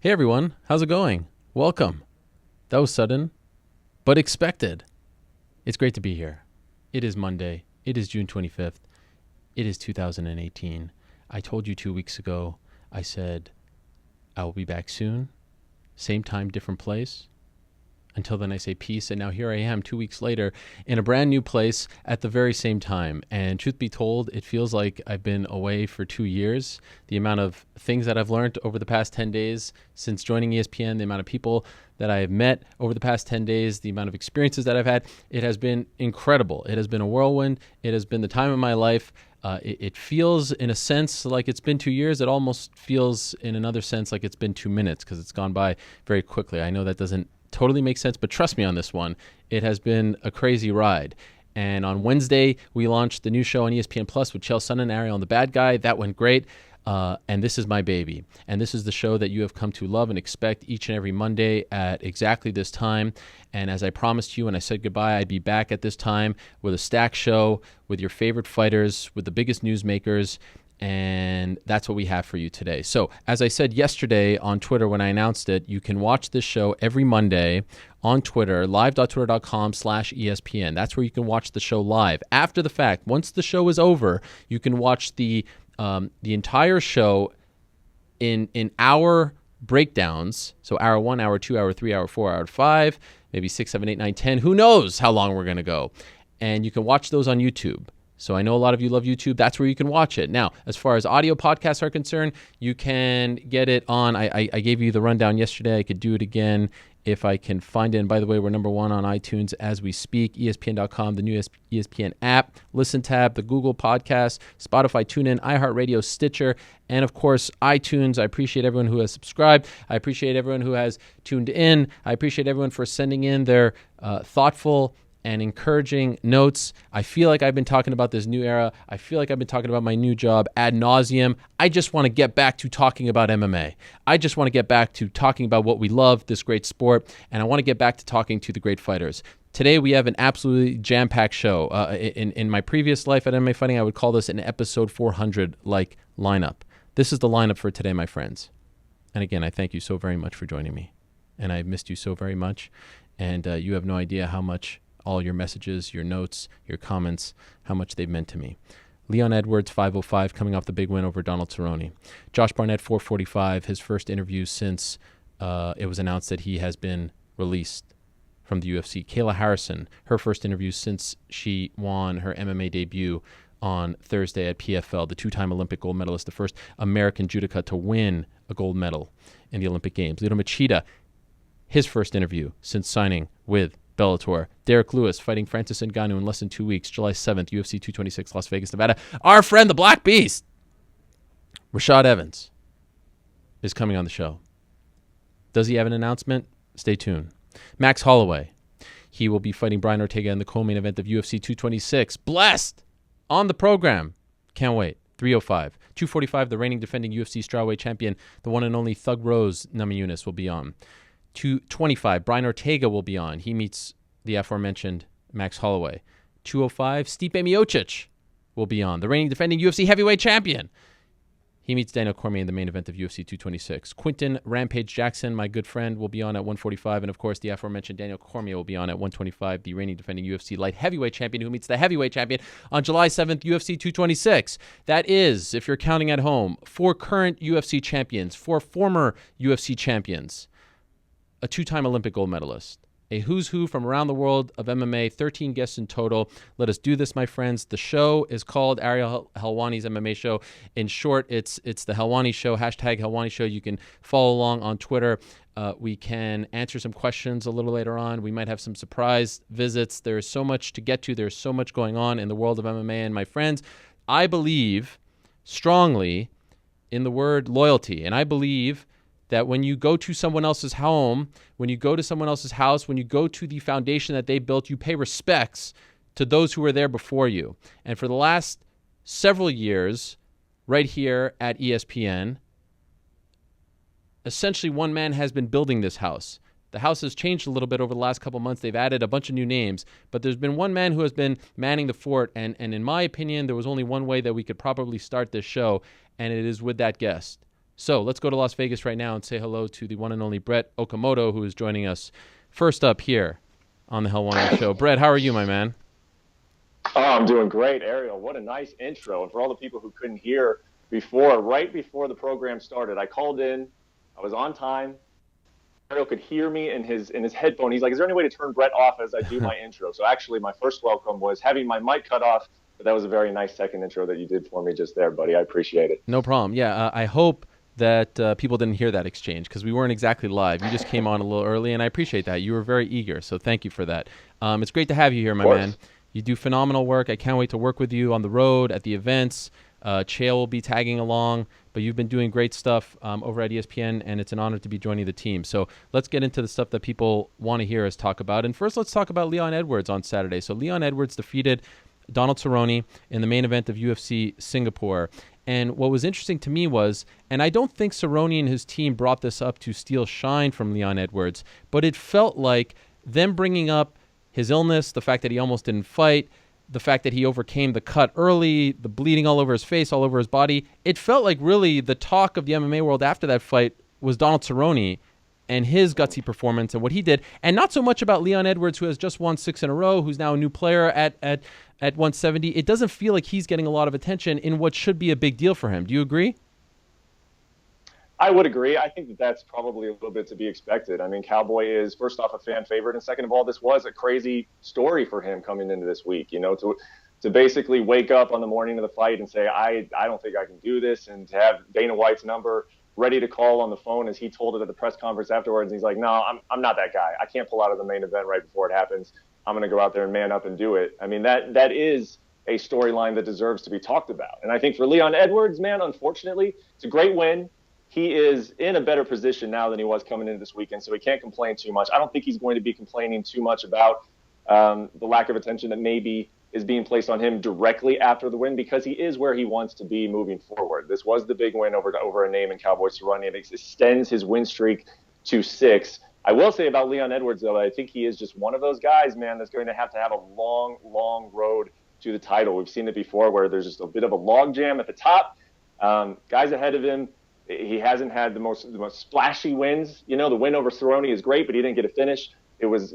Hey everyone, how's it going? Welcome. That was sudden, but expected. It's great to be here. It is Monday. It is June 25th. It is 2018. I told you 2 weeks ago, I said, I will be back soon. Same time, different place. Until then I say peace, and now here I am 2 weeks later in a brand new place at the very same time. And truth be told, it feels like I've been away for 2 years. The amount of things that I've learned over the past 10 days since joining ESPN, the amount of people that I have met over the past 10 days, the amount of experiences that I've had, it has been incredible. It has been a whirlwind. It has been the time of my life. It feels, in a sense, like it's been 2 years. It almost feels, in another sense, like it's been 2 minutes because it's gone by very quickly. I know that doesn't totally makes sense, but trust me on this one. It has been a crazy ride. And on Wednesday, we launched the new show on ESPN Plus with Chael Sonnen and Ariel and the Bad Guy. That went great. And this is my baby. And this is the show that you have come to love and expect each and every Monday at exactly this time. And as I promised you when I said goodbye, I'd be back at this time with a stack show with your favorite fighters, with the biggest newsmakers. And that's what we have for you today. So as I said yesterday on Twitter when I announced it, you can watch this show every Monday on Twitter, live.twitter.com/ESPN. That's where you can watch the show live. After the fact, once the show is over, you can watch the entire show in hour breakdowns. So hour 1, hour 2, hour 3, hour 4, hour 5, maybe 6, 7, 8, 9, 10. Who knows how long we're going to go. And you can watch those on YouTube. So I know a lot of you love YouTube. That's where you can watch it. Now, as far as audio podcasts are concerned, you can get it on. I gave you the rundown yesterday. I could do it again if I can find it. And by the way, we're number one on iTunes as we speak. ESPN.com, the new ESPN app, Listen tab, the Google Podcast, Spotify, TuneIn, iHeartRadio, Stitcher, and of course, iTunes. I appreciate everyone who has subscribed. I appreciate everyone who has tuned in. I appreciate everyone for sending in their thoughtful and encouraging notes. I feel like I've been talking about this new era. I feel like I've been talking about my new job ad nauseum. I just want to get back to talking about MMA. I just want to get back to talking about what we love, this great sport, and I want to get back to talking to the great fighters. Today we have an absolutely jam-packed show. In my previous life at MMA Fighting, I would call this an episode 400-like lineup. This is the lineup for today, my friends. And again, I thank you so very much for joining me. And I've missed you so very much. And you have no idea how much all your messages, your notes, your comments, how much they've meant to me. Leon Edwards, 505, coming off the big win over Donald Cerrone. Josh Barnett, 445, his first interview since it was announced that he has been released from the UFC. Kayla Harrison, her first interview since she won her MMA debut on Thursday at PFL, the two-time Olympic gold medalist, the first American judoka to win a gold medal in the Olympic Games. Lyoto Machida, his first interview since signing with Bellator. Derek Lewis fighting Francis Ngannou in less than 2 weeks, July 7th, UFC 226, Las Vegas, Nevada. Our friend, the Black Beast, Rashad Evans, is coming on the show. Does he have an announcement? Stay tuned. Max Holloway, he will be fighting Brian Ortega in the co-main event of UFC 226. Blessed on the program. Can't wait. 305. 245, the reigning defending UFC strawweight champion, the one and only Thug Rose Namajunas will be on. 225, Brian Ortega will be on. He meets the aforementioned Max Holloway. 205, Stipe Miocic will be on. The reigning defending UFC heavyweight champion. He meets Daniel Cormier in the main event of UFC 226. Quinton Rampage Jackson, my good friend, will be on at 145. And of course, the aforementioned Daniel Cormier will be on at 125, the reigning defending UFC light heavyweight champion who meets the heavyweight champion on July 7th, UFC 226. That is, if you're counting at home, 4 current UFC champions, 4 former UFC champions, a 2-time Olympic gold medalist, a who's who from around the world of MMA, 13 guests in total. Let us do this, my friends. The show is called Ariel Helwani's MMA Show. In short, it's the Helwani Show, hashtag Helwani Show. You can follow along on Twitter. We can answer some questions a little later on. We might have some surprise visits. There's so much to get to. There's so much going on in the world of MMA. And my friends, I believe strongly in the word loyalty. And I believe that when you go to someone else's home, when you go to someone else's house, when you go to the foundation that they built, you pay respects to those who were there before you. And for the last several years, right here at ESPN, essentially one man has been building this house. The house has changed a little bit over the last couple months. They've added a bunch of new names, but there's been one man who has been manning the fort. And in my opinion, there was only one way that we could probably start this show, and it is with that guest. So let's go to Las Vegas right now and say hello to the one and only Brett Okamoto, who is joining us first up here on the Helwani Show. Brett, how are you, my man? Oh, I'm doing great, Ariel. What a nice intro. And for all the people who couldn't hear before, right before the program started, I called in. I was on time. Ariel could hear me in his headphone. He's like, "Is there any way to turn Brett off as I do my intro?" So actually, my first welcome was having my mic cut off. But that was a very nice second intro that you did for me just there, buddy. I appreciate it. No problem. Yeah, I hope that people didn't hear that exchange because we weren't exactly live. You just came on a little early, and I appreciate that. You were very eager, so thank you for that. It's great to have you here, my man. You do phenomenal work. I can't wait to work with you on the road, at the events. Chael will be tagging along, but you've been doing great stuff over at ESPN, and it's an honor to be joining the team. So let's get into the stuff that people want to hear us talk about. And first, let's talk about Leon Edwards on Saturday. So Leon Edwards defeated Donald Cerrone in the main event of UFC Singapore. And what was interesting to me was, and I don't think Cerrone and his team brought this up to steal shine from Leon Edwards, but it felt like them bringing up his illness, the fact that he almost didn't fight, the fact that he overcame the cut early, the bleeding all over his face, all over his body. It felt like really the talk of the MMA world after that fight was Donald Cerrone and his gutsy performance and what he did, and not so much about Leon Edwards, who has just won 6 in a row, who's now a new player at 170. It doesn't feel like he's getting a lot of attention in what should be a big deal for him. Do you agree? I would agree. I think that's probably a little bit to be expected. I mean, Cowboy is, first off, a fan favorite, and second of all, this was a crazy story for him coming into this week. You know, to basically wake up on the morning of the fight and say, I don't think I can do this, and to have Dana White's number ready to call on the phone as he told it at the press conference afterwards. He's like, no, I'm not that guy. I can't pull out of the main event right before it happens. I'm going to go out there and man up and do it. I mean, that is a storyline that deserves to be talked about. And I think for Leon Edwards, man, unfortunately, it's a great win. He is in a better position now than he was coming into this weekend, so he can't complain too much. I don't think he's going to be complaining too much about the lack of attention that maybe is being placed on him directly after the win, because he is where he wants to be moving forward. This was the big win over a name in Cowboy Cerrone, and it extends his win streak to 6. I will say about Leon Edwards, though, I think he is just one of those guys, man, that's going to have a long, long road to the title. We've seen it before where there's just a bit of a logjam at the top. Guys ahead of him, he hasn't had the most splashy wins. You know, the win over Cerrone is great, but he didn't get a finish. It was,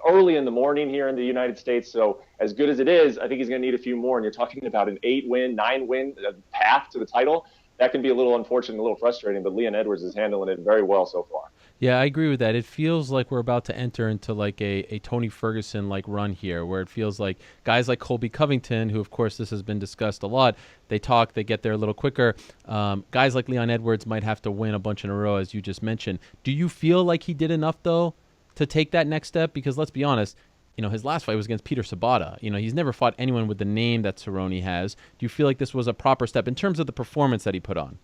early in the morning here in the United States. So as good as it is, I think he's going to need a few more. And you're talking about an 8-win, 9-win path to the title. That can be a little unfortunate, a little frustrating, but Leon Edwards is handling it very well so far. Yeah, I agree with that. It feels like we're about to enter into like a Tony Ferguson-like run here, where it feels like guys like Colby Covington, who, of course, this has been discussed a lot, they get there a little quicker. Guys like Leon Edwards might have to win a bunch in a row, as you just mentioned. Do you feel like he did enough, though, to take that next step? Because let's be honest, his last fight was against Peter Sabata. He's never fought anyone with the name that Cerrone has. Do you feel like this was a proper step in terms of the performance that he put on?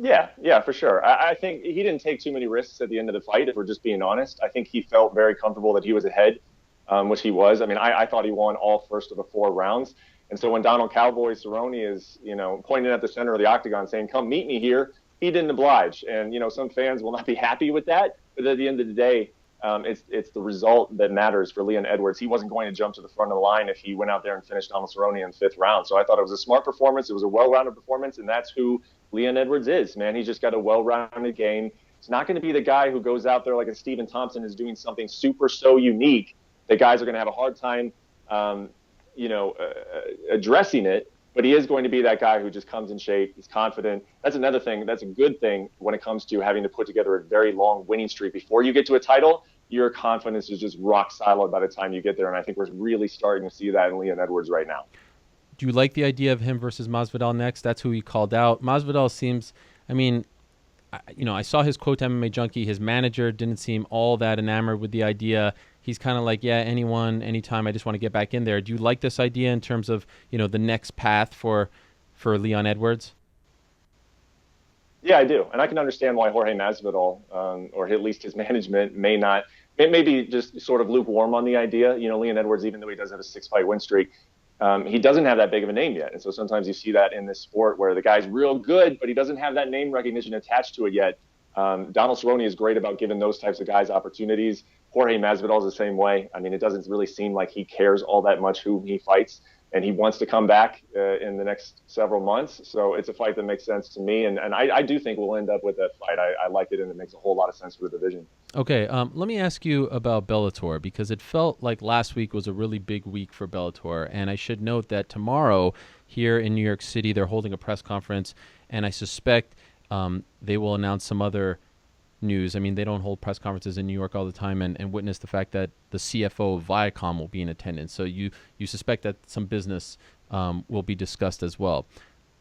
Yeah, for sure. I think he didn't take too many risks at the end of the fight, if we're just being honest. I think he felt very comfortable that he was ahead, which he was. I mean, I thought he won all first of the 4 rounds. And so when Donald Cowboy Cerrone is, pointing at the center of the octagon saying, come meet me here, he didn't oblige. And, some fans will not be happy with that. But at the end of the day, it's the result that matters for Leon Edwards. He wasn't going to jump to the front of the line if he went out there and finished Donald Cerrone in the 5th round. So I thought it was a smart performance. It was a well-rounded performance, and that's who Leon Edwards is, man. He's just got a well-rounded game. It's not going to be the guy who goes out there like a Stephen Thompson is doing something so unique that guys are going to have a hard time, addressing it. But he is going to be that guy who just comes in shape. He's confident. That's another thing. That's a good thing when it comes to having to put together a very long winning streak. Before you get to a title, your confidence is just rock solid by the time you get there. And I think we're really starting to see that in Leon Edwards right now. Do you like the idea of him versus Masvidal next? That's who he called out. Masvidal seems, I saw his quote to MMA Junkie. His manager didn't seem all that enamored with the idea. He's kind of like, yeah, anyone, anytime. I just want to get back in there. Do you like this idea in terms of, the next path for Leon Edwards? Yeah, I do. And I can understand why Jorge Masvidal, or at least his management, may be just sort of lukewarm on the idea. Leon Edwards, even though he does have a 6-fight win streak, he doesn't have that big of a name yet. And so sometimes you see that in this sport where the guy's real good, but he doesn't have that name recognition attached to it yet. Donald Cerrone is great about giving those types of guys opportunities. Jorge Masvidal is the same way. I mean, it doesn't really seem like he cares all that much who he fights. and he wants to come back in the next several months. So it's a fight that makes sense to me, and I do think we'll end up with that fight. I like it, and it makes a whole lot of sense for the division. Okay, let me ask you about Bellator, because it felt like last week was a really big week for Bellator, and I should note that tomorrow here in New York City they're holding a press conference, and I suspect they will announce some other news. I mean, they don't hold press conferences in New York all the time, and witness the fact that the CFO of Viacom will be in attendance. So you suspect that some business will be discussed as well.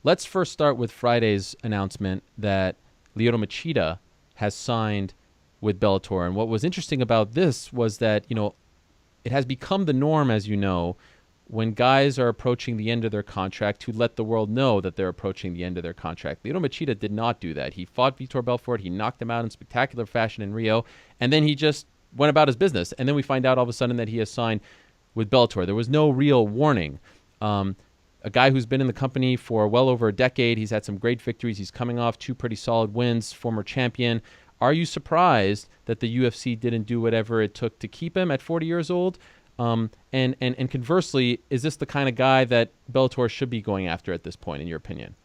Let's first start with Friday's announcement that Lyoto Machida has signed with Bellator. And what was interesting about this was that, it has become the norm, as you know, when guys are approaching the end of their contract, to let the world know that they're approaching the end of their contract. Lyoto Machida did not do that. He fought Vitor Belfort. He knocked him out in spectacular fashion in Rio, and then he just went about his business. And then we find out all of a sudden that he has signed with Bellator. There was no real warning. A guy who's been in the company for well over a decade. He's had some great victories. He's coming off 2 pretty solid wins, former champion. Are you surprised that the UFC didn't do whatever it took to keep him at 40 years old? And conversely, is this the kind of guy that Bellator should be going after at this point, in your opinion?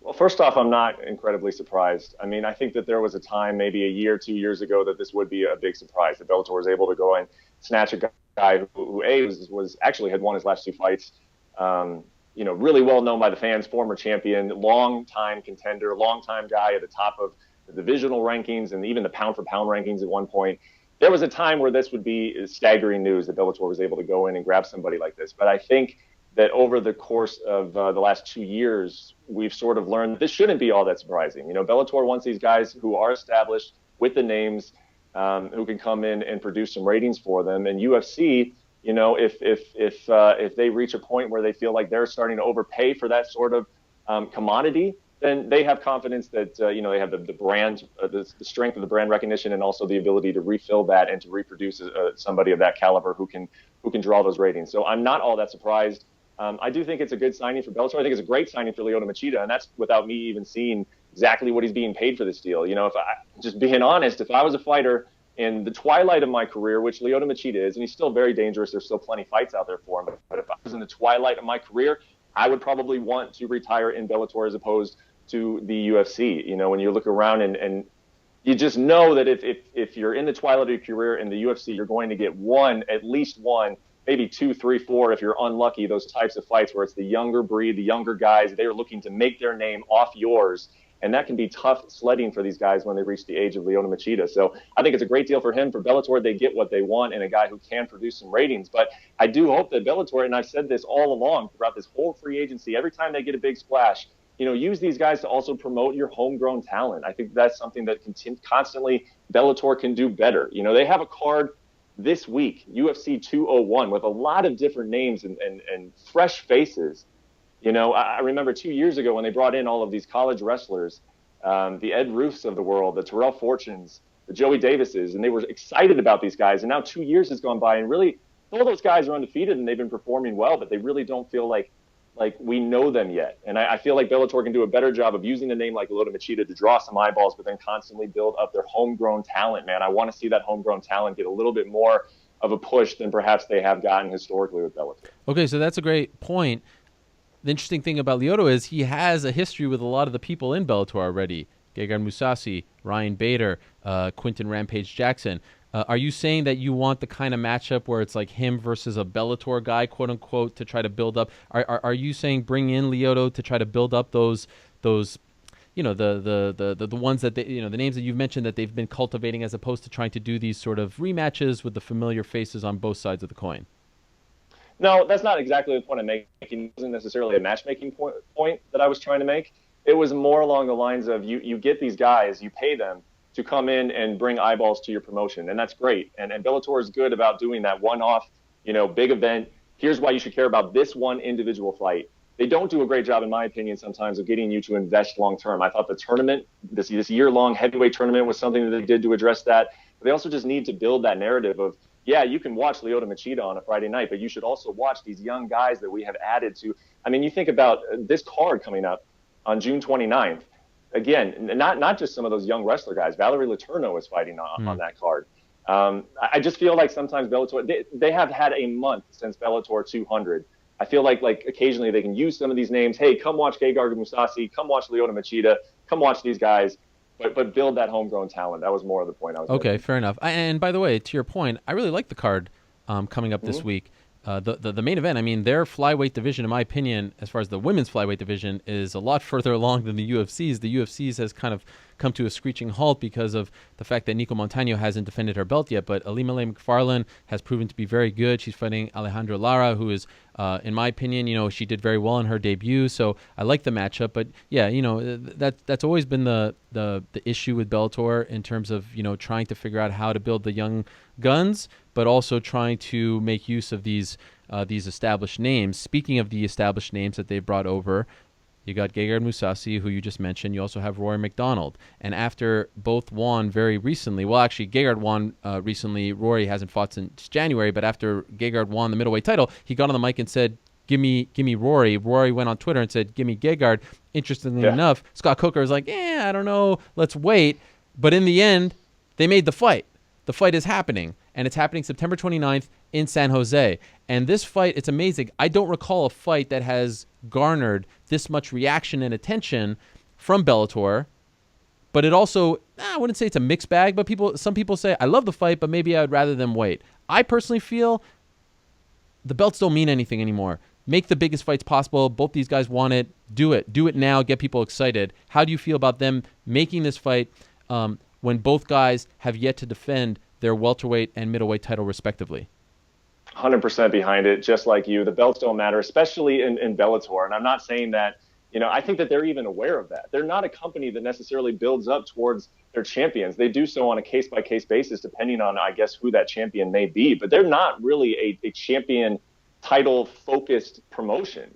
Well, first off, I'm not incredibly surprised. I mean, I think that there was a time, maybe a year, 2 years ago, that this would be a big surprise, that Bellator was able to go and snatch a guy who was actually had won his last 2 fights. Really well known by the fans, former champion, long-time contender, long-time guy at the top of the divisional rankings and even the pound-for-pound rankings at one point. There was a time where this would be staggering news that Bellator was able to go in and grab somebody like this. But I think that over the course of the last 2 years, we've sort of learned that this shouldn't be all that surprising. Bellator wants these guys who are established with the names, who can come in and produce some ratings for them. And UFC, if they reach a point where they feel like they're starting to overpay for that sort of commodity, then they have confidence that they have the brand, the strength of the brand recognition, and also the ability to refill that and to reproduce somebody of that caliber who can draw those ratings. So I'm not all that surprised. I do think it's a good signing for Bellator. I think it's a great signing for Lyoto Machida, and that's without me even seeing exactly what he's being paid for this deal. If I just being honest, if I was a fighter in the twilight of my career, which Lyoto Machida is, and he's still very dangerous, there's still plenty of fights out there for him. But if I was in the twilight of my career, I would probably want to retire in Bellator as opposed to the UFC. When you look around and you just know that if you're in the twilight of your career in the UFC, you're going to get at least one, maybe 2, 3, 4, if you're unlucky, those types of fights where it's the younger breed, the younger guys, they're looking to make their name off yours. And that can be tough sledding for these guys when they reach the age of Lyoto Machida. So I think it's a great deal for him. For Bellator, they get what they want and a guy who can produce some ratings. But I do hope that Bellator, and I've said this all along throughout this whole free agency, every time they get a big splash, use these guys to also promote your homegrown talent. I think that's something that constantly Bellator can do better. They have a card this week, UFC 201, with a lot of different names and fresh faces. I remember 2 years ago when they brought in all of these college wrestlers, the Ed Roofs of the world, the Terrell Fortunes, the Joey Davises, and they were excited about these guys. And now 2 years has gone by, and really all those guys are undefeated and they've been performing well, but they really don't feel like we know them yet. And I feel like Bellator can do a better job of using a name like Lyoto Machida to draw some eyeballs, but then constantly build up their homegrown talent, man. I want to see that homegrown talent get a little bit more of a push than perhaps they have gotten historically with Bellator. Okay, so that's a great point. The interesting thing about Lyoto is he has a history with a lot of the people in Bellator already. Gegard Mousasi, Ryan Bader, Quinton Rampage Jackson. Are you saying that you want the kind of matchup where it's like him versus a Bellator guy, quote unquote, to try to build up? Are you saying bring in Lyoto to try to build up those the ones that they, the names that you've mentioned that they've been cultivating, as opposed to trying to do these sort of rematches with the familiar faces on both sides of the coin? No, that's not exactly the point I'm making. It wasn't necessarily a matchmaking point that I was trying to make. It was more along the lines of you get these guys, you pay them to come in and bring eyeballs to your promotion, and that's great. And Bellator is good about doing that one-off, big event. Here's why you should care about this one individual fight. They don't do a great job, in my opinion, sometimes of getting you to invest long-term. I thought the tournament, this year-long heavyweight tournament, was something that they did to address that. But they also just need to build that narrative of, yeah, you can watch Lyoto Machida on a Friday night, but you should also watch these young guys that we have added to. I mean, you think about this card coming up on June 29th. Again, not just some of those young wrestler guys. Valerie Letourneau is fighting on that card. I just feel like sometimes Bellator, they have had a month since Bellator 200. I feel like occasionally they can use some of these names. Hey, come watch Gegard Mousasi. Come watch Lyoto Machida. Come watch these guys. But build that homegrown talent. That was more of the point I was making. Okay, fair enough. And by the way, to your point, I really like the card coming up this week. The main event, I mean, their flyweight division, in my opinion, as far as the women's flyweight division, is a lot further along than the UFC's. The UFC's has kind of come to a screeching halt because of the fact that Nico Montano hasn't defended her belt yet. But Alimale McFarlane has proven to be very good. She's fighting Alejandra Lara, who is, in my opinion, she did very well in her debut. So I like the matchup. But yeah, that's always been the issue with Bellator in terms of trying to figure out how to build the young guns, but also trying to make use of these established names. Speaking of the established names that they've brought over, you got Gegard Mousasi, who you just mentioned. You also have Rory McDonald. And after both won very recently, well, actually, Gegard won recently. Rory hasn't fought since January, but after Gegard won the middleweight title, he got on the mic and said, give me Rory. Rory went on Twitter and said, give me Gegard. Interestingly enough, Scott Coker was like, I don't know, let's wait. But in the end, they made the fight. The fight is happening, and it's happening September 29th in San Jose. And this fight, it's amazing. I don't recall a fight that has garnered this much reaction and attention from Bellator, but it also, I wouldn't say it's a mixed bag, but some people say, I love the fight, but maybe I would rather them wait. I personally feel the belts don't mean anything anymore. Make the biggest fights possible. Both these guys want it. Do it. Do it now. Get people excited. How do you feel about them making this fight when both guys have yet to defend their welterweight and middleweight title respectively? 100% behind it, just like you. The belts don't matter, especially in Bellator. And I'm not saying that, I think that they're even aware of that. They're not a company that necessarily builds up towards their champions. They do so on a case-by-case basis, depending on, I guess, who that champion may be. But they're not really a champion title-focused promotion.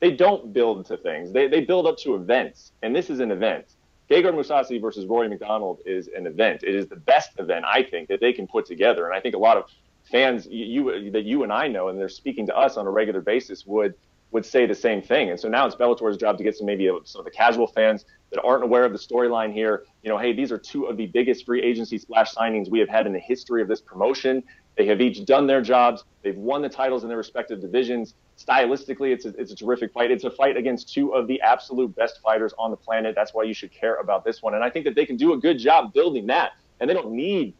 They don't build to things. They build up to events, and this is an event. Gegard Mousasi versus Rory McDonald is an event. It is the best event, I think, that they can put together. And I think a lot of fans that you and I know, and they're speaking to us on a regular basis, would say the same thing. And so now it's Bellator's job to get some of the casual fans that aren't aware of the storyline here. Hey, these are two of the biggest free agency splash signings we have had in the history of this promotion. They have each done their jobs. They've won the titles in their respective divisions. Stylistically, it's a terrific fight. It's a fight against two of the absolute best fighters on the planet. That's why you should care about this one. And I think that they can do a good job building that. And they don't need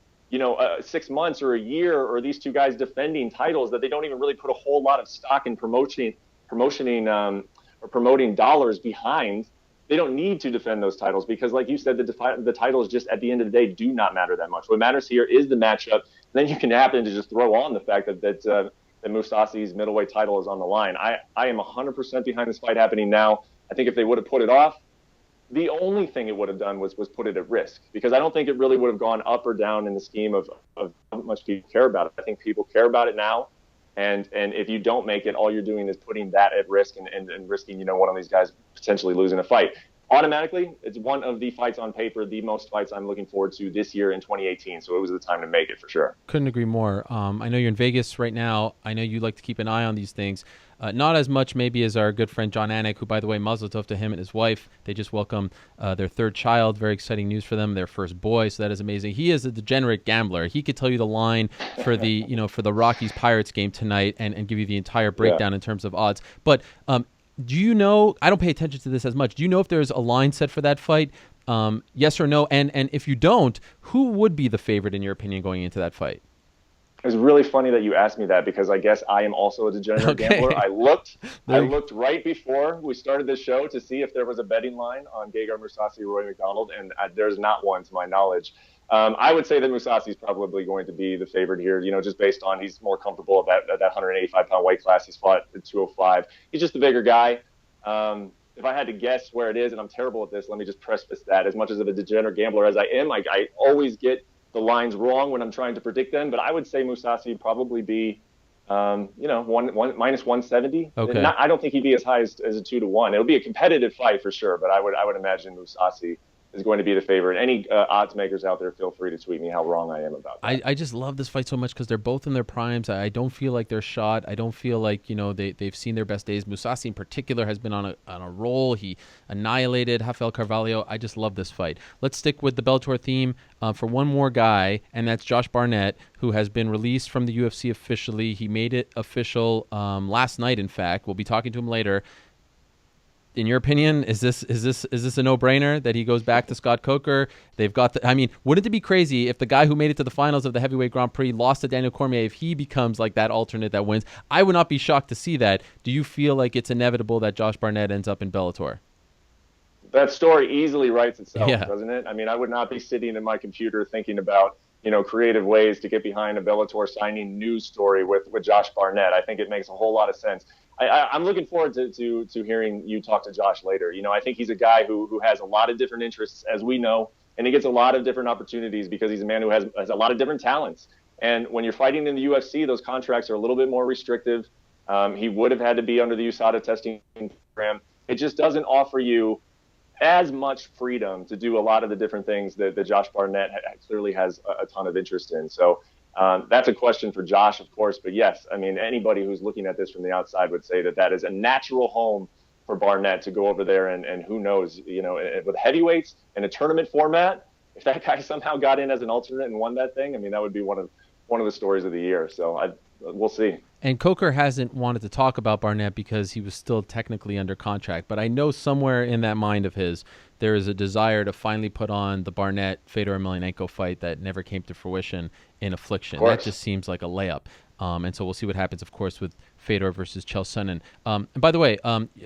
6 months or a year or these two guys defending titles that they don't even really put a whole lot of stock in promoting dollars behind. They don't need to defend those titles because, like you said, the titles just at the end of the day do not matter that much. What matters here is the matchup. Then you can happen to just throw on the fact that Mousasi's middleweight title is on the line. I am 100% behind this fight happening now. I think if they would have put it off, the only thing it would have done was put it at risk, because I don't think it really would have gone up or down in the scheme of how much people care about it. I think people care about it now. And if you don't make it, all you're doing is putting that at risk and risking, one of these guys potentially losing a fight. Automatically, it's one of the fights on paper, the most fights I'm looking forward to this year in 2018. So it was the time to make it for sure. Couldn't agree more. I know you're in Vegas right now. I know you like to keep an eye on these things. Not as much maybe as our good friend John Anik, who, by the way, mazel tov to him and his wife. They just welcomed their third child. Very exciting news for them, their first boy. So that is amazing. He is a degenerate gambler. He could tell you the line for the for the Rockies Pirates game tonight and give you the entire breakdown in terms of odds. But do you know? I don't pay attention to this as much. Do you know if there's a line set for that fight? Yes or no? And if you don't, who would be the favorite in your opinion going into that fight? It's really funny that you asked me that, because I guess I am also a degenerate gambler. I looked right before we started this show to see if there was a betting line on Gegard Mousasi, Rory McDonald, and there's not one to my knowledge. I would say that Mousasi is probably going to be the favorite here, just based on he's more comfortable at that 185-pound weight class. He's fought at 205. He's just the bigger guy. If I had to guess where it is, and I'm terrible at this, let me just preface that. As much as of a degenerate gambler as I am, I always get the lines wrong when I'm trying to predict them, but I would say Mousasi would probably be, minus 170. Okay. I don't think he'd be as high as a 2-1. It'll be a competitive fight for sure, but I would imagine Mousasi is going to be the favorite. Any odds makers out there, feel free to tweet me how wrong I am about that. I just love this fight so much because they're both in their primes. I don't feel like they're shot. I don't feel like, they've seen their best days. Mousasi in particular has been on a roll. He annihilated Rafael Carvalho. I just love this fight. Let's stick with the Bellator theme for one more guy, and that's Josh Barnett, who has been released from the UFC officially. He made it official last night, in fact. We'll be talking to him later. In your opinion, is this a no-brainer that he goes back to Scott Coker? They've got wouldn't it be crazy if the guy who made it to the finals of the heavyweight Grand Prix lost to Daniel Cormier, if he becomes like that alternate that wins? I would not be shocked to see that. Do you feel like it's inevitable that Josh Barnett ends up in Bellator? That story easily writes itself, doesn't it? I mean, I would not be sitting in my computer thinking about, creative ways to get behind a Bellator signing news story with Josh Barnett. I think it makes a whole lot of sense. I'm looking forward to hearing you talk to Josh later. I think he's a guy who has a lot of different interests, as we know, and he gets a lot of different opportunities because he's a man who has a lot of different talents. And when you're fighting in the UFC, those contracts are a little bit more restrictive. He would have had to be under the USADA testing program. It just doesn't offer you as much freedom to do a lot of the different things that Josh Barnett clearly has a ton of interest in. So that's a question for Josh, of course. But yes, I mean, anybody who's looking at this from the outside would say that is a natural home for Barnett to go over there. And who knows, with heavyweights in a tournament format, if that guy somehow got in as an alternate and won that thing, I mean, that would be one of the stories of the year. So we'll see. And Coker hasn't wanted to talk about Barnett because he was still technically under contract. But I know somewhere in that mind of his, there is a desire to finally put on the Barnett-Fedor Emelianenko fight that never came to fruition in Affliction. That just seems like a layup. And so we'll see what happens, of course, with Fedor versus Chael Sonnen. And by the way,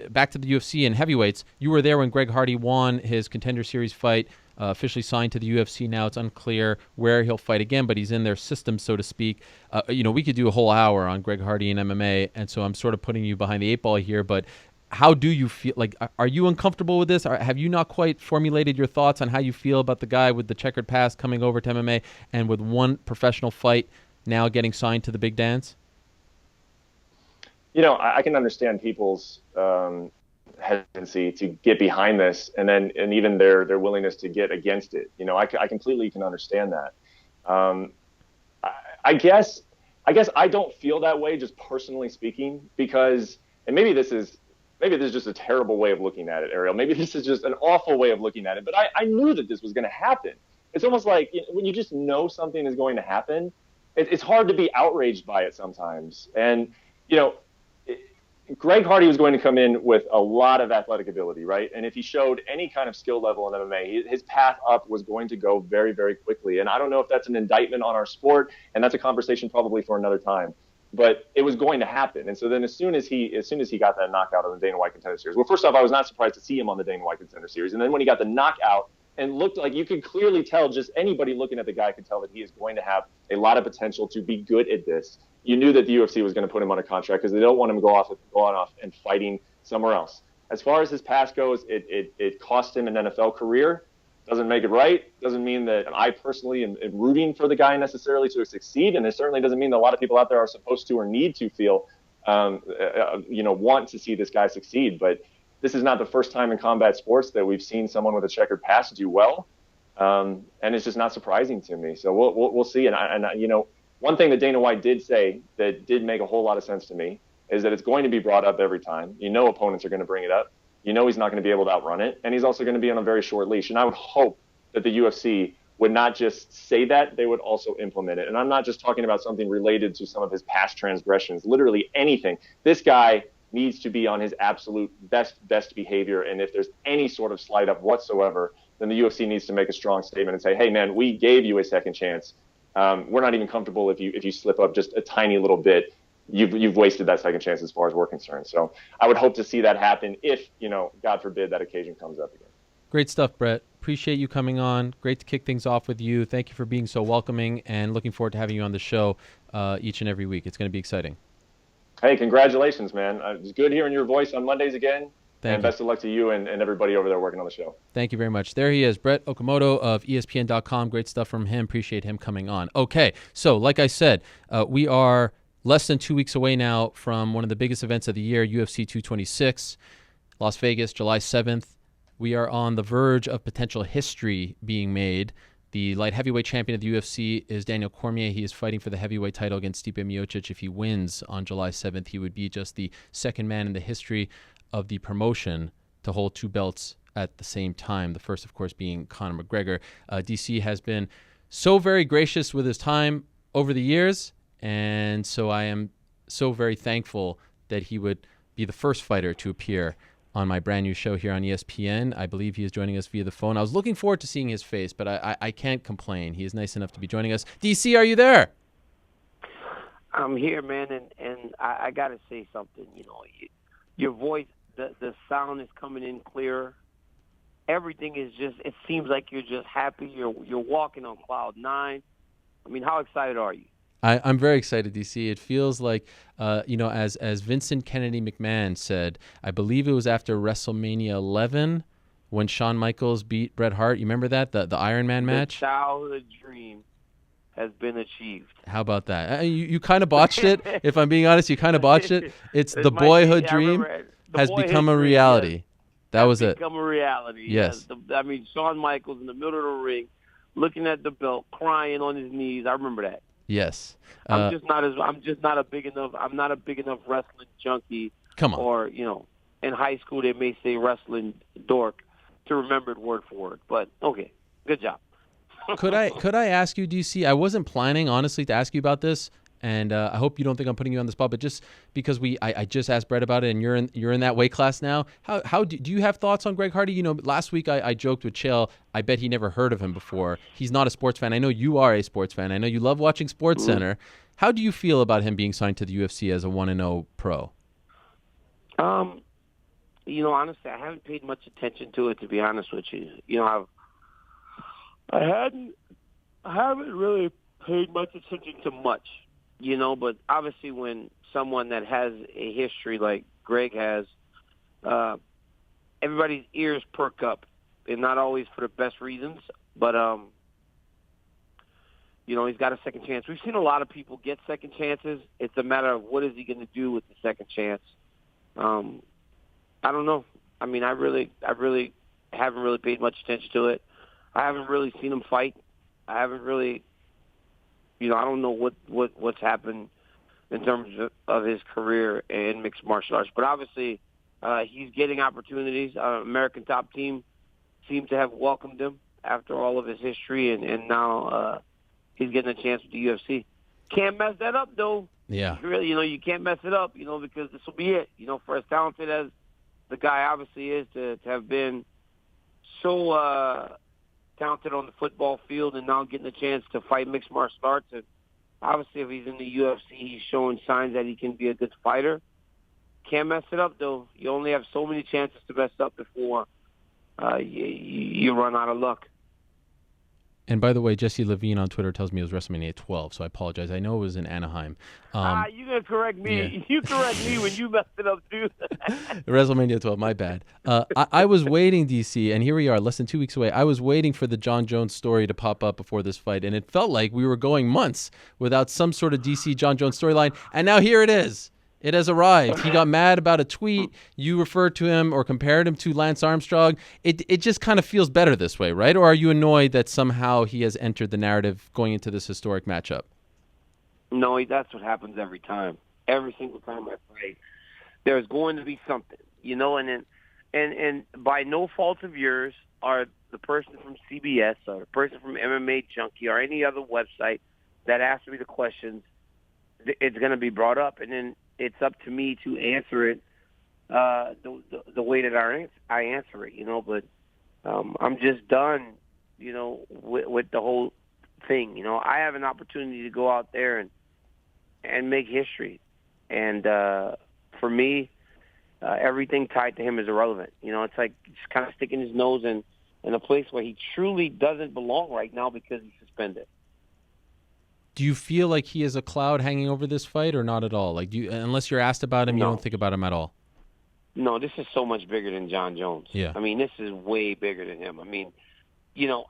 back to the UFC and heavyweights, you were there when Greg Hardy won his Contender Series fight, officially signed to the UFC now. It's unclear where he'll fight again, but he's in their system, so to speak. We could do a whole hour on Greg Hardy and MMA, and so I'm sort of putting you behind the eight ball here, but how do you feel? Like, are you uncomfortable with this? Have you not quite formulated your thoughts on how you feel about the guy with the checkered past coming over to MMA and with one professional fight now getting signed to the big dance? I can understand people's hesitancy to get behind this, and even their willingness to get against it. I completely can understand that. I guess I don't feel that way, just personally speaking, because, and maybe this is just a terrible way of looking at it, Ariel. Maybe this is just an awful way of looking at it, but I knew that this was going to happen. It's almost like when you just know something is going to happen, it's hard to be outraged by it sometimes. And, Greg Hardy was going to come in with a lot of athletic ability, right? And if he showed any kind of skill level in MMA, his path up was going to go very, very quickly. And I don't know if that's an indictment on our sport, and that's a conversation probably for another time. But it was going to happen. And so then as soon as he got that knockout on the Dana White Contender Series, well, first off, I was not surprised to see him on the Dana White Contender Series. And then when he got the knockout and looked like, you could clearly tell, just anybody looking at the guy could tell that he is going to have a lot of potential to be good at this. You knew that the UFC was going to put him on a contract because they don't want him going off and fighting somewhere else. As far as his past goes, it cost him an NFL career. Doesn't make it right. Doesn't mean that I personally am rooting for the guy necessarily to succeed, and it certainly doesn't mean that a lot of people out there are supposed to or need to feel, want to see this guy succeed. But this is not the first time in combat sports that we've seen someone with a checkered past do well, and it's just not surprising to me. So we'll see. And one thing that Dana White did say that did make a whole lot of sense to me is that it's going to be brought up every time. Opponents are going to bring it up. He's not going to be able to outrun it, and he's also going to be on a very short leash. And I would hope that the UFC would not just say that, they would also implement it. And I'm not just talking about something related to some of his past transgressions, literally anything. This guy needs to be on his absolute best behavior, and if there's any sort of slide up whatsoever, then the UFC needs to make a strong statement and say, hey, man, we gave you a second chance. We're not even comfortable if you slip up just a tiny little bit. You've wasted that second chance as far as we're concerned. So I would hope to see that happen if, God forbid, that occasion comes up again. Great stuff, Brett. Appreciate you coming on. Great to kick things off with you. Thank you for being so welcoming, and looking forward to having you on the show each and every week. It's going to be exciting. Hey, congratulations, man. It's good hearing your voice on Mondays again. Thank you. Best of luck to you and everybody over there working on the show. Thank you very much. There he is, Brett Okamoto of ESPN.com. Great stuff from him. Appreciate him coming on. Okay, so like I said, we are less than 2 weeks away now from one of the biggest events of the year, UFC 226, Las Vegas, July 7th. we are on the verge of potential history being made. The light heavyweight champion of the UFC is Daniel Cormier. He is fighting for the heavyweight title against Stipe Miocic. If he wins on July 7th, he would be just the second man in the history of the promotion to hold two belts at the same time. The first, of course, being Conor McGregor. DC has been so very gracious with his time over the years, and so I am so very thankful that he would be the first fighter to appear on my brand new show here on ESPN. I believe he is joining us via the phone. I was looking forward to seeing his face, but I can't complain. He is nice enough to be joining us. DC, are you there? I'm here, man, and I got to say something. You know, your voice, the sound is coming in clearer. Everything is just, it seems like you're just happy. You're walking on cloud nine. I mean, how excited are you? I'm very excited, DC. It feels like, as Vincent Kennedy McMahon said, I believe it was after WrestleMania 11 when Shawn Michaels beat Bret Hart. You remember that, the Iron Man match? The childhood dream has been achieved. How about that? You kind of botched it. If I'm being honest, you kind of botched it. It's the boyhood dream has become a reality. Yes. That was it. Become a reality. Yes. Shawn Michaels in the middle of the ring, looking at the belt, crying on his knees. I remember that. Yes. I'm not a big enough wrestling junkie. Come on. Or, in high school they may say wrestling dork to remember it word for word. But okay, good job. Could I ask you, DC? I wasn't planning, honestly, to ask you about this, and I hope you don't think I'm putting you on the spot. But just because I just asked Brett about it, and you're in that weight class now. How do you have thoughts on Greg Hardy? Last week I joked with Chael. I bet he never heard of him before. He's not a sports fan. I know you are a sports fan. I know you love watching Sports Center. How do you feel about him being signed to the UFC as a 1-0 pro? Honestly, I haven't paid much attention to it, to be honest with you. I haven't really paid much attention to much, but obviously when someone that has a history like Greg has, everybody's ears perk up, and not always for the best reasons, but, he's got a second chance. We've seen a lot of people get second chances. It's a matter of what is he going to do with the second chance. I don't know. I mean, I really haven't really paid much attention to it. I haven't really seen him fight. I haven't really, I don't know what's happened in terms of his career in mixed martial arts. But obviously, he's getting opportunities. American Top Team seemed to have welcomed him after all of his history, and now he's getting a chance with the UFC. Can't mess that up, though. Yeah. Really, you can't mess it up, because this will be it. For as talented as the guy obviously is, to have been so talented on the football field and now getting a chance to fight mixed martial arts. And obviously, if he's in the UFC, he's showing signs that he can be a good fighter. Can't mess it up, though. You only have so many chances to mess up before you run out of luck. And by the way, Jesse Levine on Twitter tells me it was WrestleMania 12, so I apologize. I know it was in Anaheim. You gonna correct me? Yeah. You correct me when you messed it up too. WrestleMania 12, my bad. I was waiting, DC, and here we are, less than 2 weeks away. I was waiting for the John Jones story to pop up before this fight, and it felt like we were going months without some sort of DC John Jones storyline, and now here it is. It has arrived. He got mad about a tweet. You referred to him or compared him to Lance Armstrong. It just kind of feels better this way, right? Or are you annoyed that somehow he has entered the narrative going into this historic matchup? No, that's what happens every time. Every single time I play, there's going to be something, and by no fault of yours, or the person from CBS or the person from MMA Junkie or any other website that asks me the questions, it's going to be brought up, and then it's up to me to answer it the way that I answer it, But I'm just done, with the whole thing. I have an opportunity to go out there and make history, and for me, everything tied to him is irrelevant. It's like just kind of sticking his nose in a place where he truly doesn't belong right now because he's suspended. Do you feel like he is a cloud hanging over this fight, or not at all? Like, unless you're asked about him, you don't think about him at all? No, this is so much bigger than John Jones. Yeah. I mean, this is way bigger than him. I mean,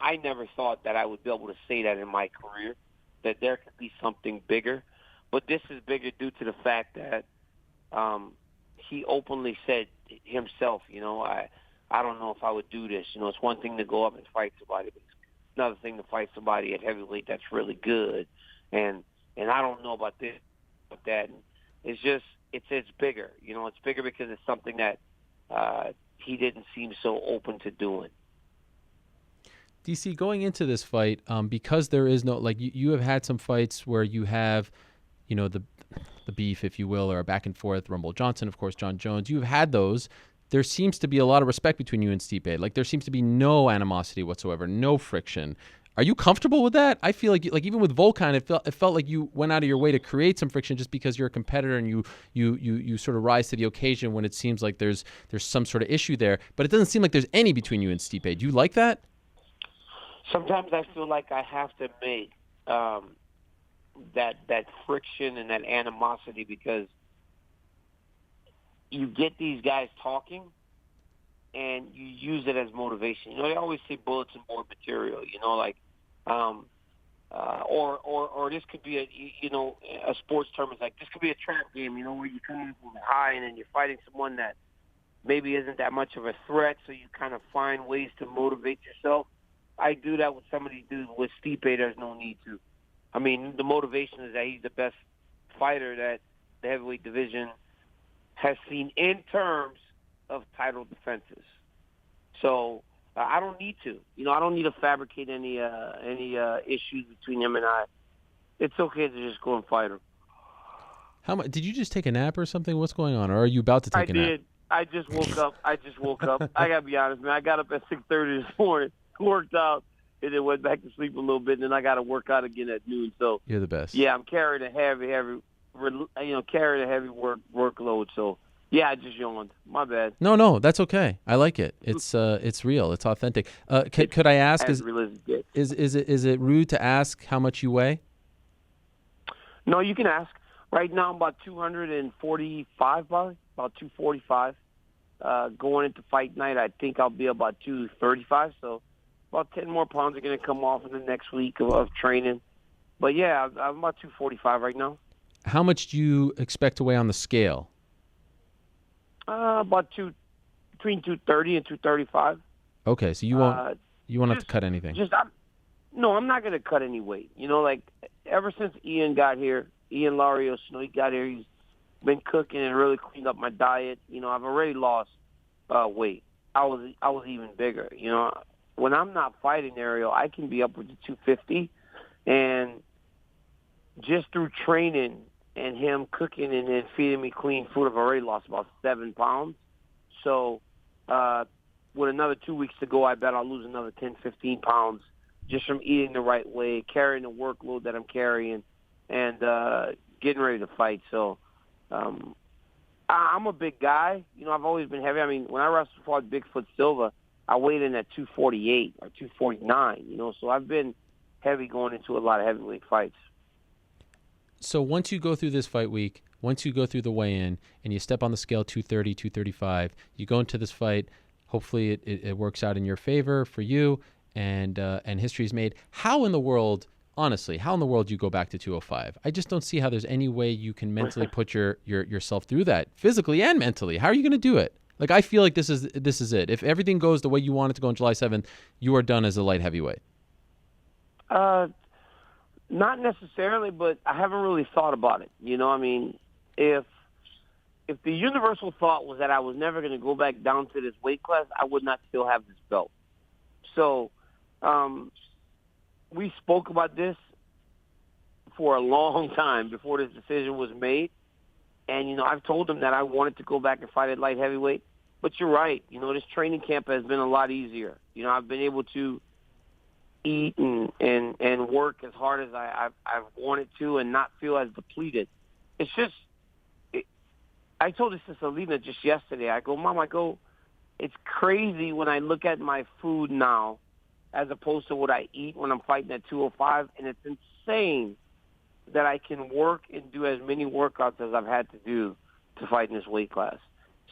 I never thought that I would be able to say that in my career, that there could be something bigger. But this is bigger due to the fact that he openly said himself, I I don't know if I would do this. It's one thing to go up and fight somebody, but it's another thing to fight somebody at heavyweight that's really good. And I don't know about this, about that. And it's just, it's bigger. It's bigger because it's something that he didn't seem so open to doing. DC, going into this fight, because there is no, like, you have had some fights where you have, the beef, if you will, or a back and forth, Rumble Johnson, of course, John Jones. You've had those. There seems to be a lot of respect between you and Stipe. Like, there seems to be no animosity whatsoever, no friction. Are you comfortable with that? I feel like even with Volkan, it felt like you went out of your way to create some friction just because you're a competitor and you sort of rise to the occasion when it seems like there's some sort of issue there. But it doesn't seem like there's any between you and Stipe. Do you like that? Sometimes I feel like I have to make that friction and that animosity because you get these guys talking and you use it as motivation. They always say bulletin board material, or this could be a sports term. It's like, this could be a trap game, where you come in from high and then you're fighting someone that maybe isn't that much of a threat, so you kind of find ways to motivate yourself. I do that with some of these dudes. With Stipe, there's no need to. I mean, the motivation is that he's the best fighter that the heavyweight division has seen in terms of title defenses. So I don't need to. I don't need to fabricate any issues between him and I. It's okay to just go and fight him. How much? Did you just take a nap or something? What's going on? Or are you about to take a nap? I did. I just woke up. I got to be honest, man. I got up at 6:30 this morning, worked out, and then went back to sleep a little bit, and then I got to work out again at noon. So you're the best. Yeah, I'm carrying a heavy workload. So yeah, I just yawned. My bad. No, that's okay. I like it. It's real. It's authentic. Could I ask? Is it rude to ask how much you weigh? No, you can ask. Right now, I'm about 245, probably about 245. Going into fight night, I think I'll be about 235. So about 10 more pounds are going to come off in the next week of training. But yeah, I'm about 245 right now. How much do you expect to weigh on the scale? About between 230 and 235. Okay, so you won't have to cut anything. I'm not going to cut any weight. Like ever since Ian got here, Ian Larios, he got here. He's been cooking and really cleaned up my diet. I've already lost weight. I was even bigger. When I'm not fighting Ariel, I can be upwards of 250, and just through training and him cooking and then feeding me clean food, I've already lost about 7 pounds. So with another 2 weeks to go, I bet I'll lose another 10, 15 pounds just from eating the right way, carrying the workload that I'm carrying, and getting ready to fight. So I'm a big guy. I've always been heavy. I mean, when I fought Bigfoot Silva, I weighed in at 248 or 249, so I've been heavy going into a lot of heavyweight fights. So once you go through this fight week, once you go through the weigh-in and you step on the scale 230, 235, you go into this fight, hopefully it works out in your favor for you, and history is made. How in the world, honestly, do you go back to 205? I just don't see how there's any way you can mentally put yourself through that, physically and mentally. How are you going to do it? Like, I feel like this is it. If everything goes the way you want it to go on July 7th, you are done as a light heavyweight. Not necessarily, but I haven't really thought about it. I mean, if the universal thought was that I was never going to go back down to this weight class, I would not still have this belt. So we spoke about this for a long time before this decision was made. And, I've told them that I wanted to go back and fight at light heavyweight. But you're right. This training camp has been a lot easier. I've been able to eat and work as hard as I've wanted to and not feel as depleted. It's just, I told this to Selena just yesterday. I go, Mom, it's crazy when I look at my food now as opposed to what I eat when I'm fighting at 205, and it's insane that I can work and do as many workouts as I've had to do to fight in this weight class.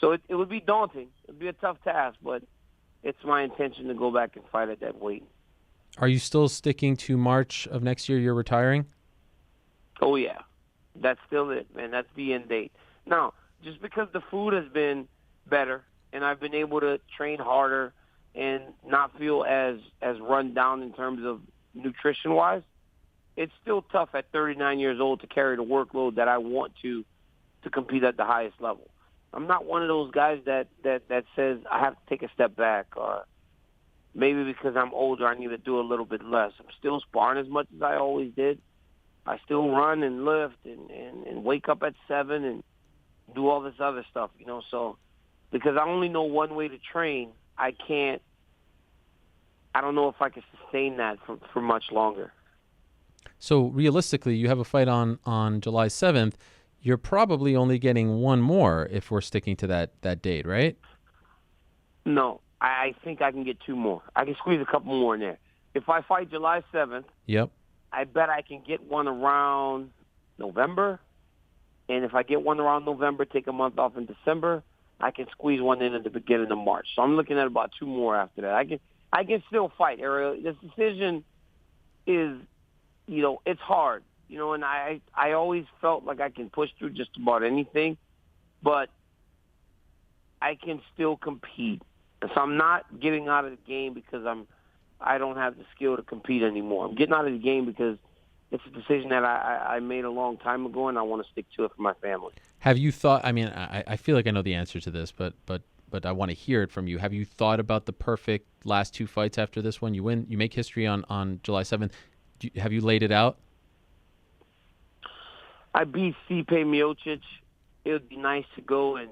So it would be daunting. It would be a tough task, but it's my intention to go back and fight at that weight. Are you still sticking to March of next year you're retiring? Oh, yeah. That's still it, man. That's the end date. Now, just because the food has been better and I've been able to train harder and not feel as run down in terms of nutrition-wise, it's still tough at 39 years old to carry the workload that I want to compete at the highest level. I'm not one of those guys that says I have to take a step back, or maybe because I'm older I need to do a little bit less. I'm still sparring as much as I always did. I still run and lift and wake up at 7 and do all this other stuff, So because I only know one way to train, I don't know if I can sustain that for much longer. So realistically, you have a fight on July 7th. You're probably only getting one more if we're sticking to that date, right? No, I think I can get 2 more. I can squeeze a couple more in there. If I fight July 7th, yep, I bet I can get one around November. And if I get one around November, take a month off in December, I can squeeze one in at the beginning of March. So I'm looking at about 2 more after that. I can still fight, Ariel. This decision is, it's hard. And I always felt like I can push through just about anything, but I can still compete. So I'm not getting out of the game because I don't have the skill to compete anymore. I'm getting out of the game because it's a decision that I made a long time ago, and I want to stick to it for my family. Have you thought? I mean, I feel like I know the answer to this, but I want to hear it from you. Have you thought about the perfect last 2 fights after this one? You win, you make history on July 7th. Have you laid it out? I beat Stipe Miocic. It would be nice to go and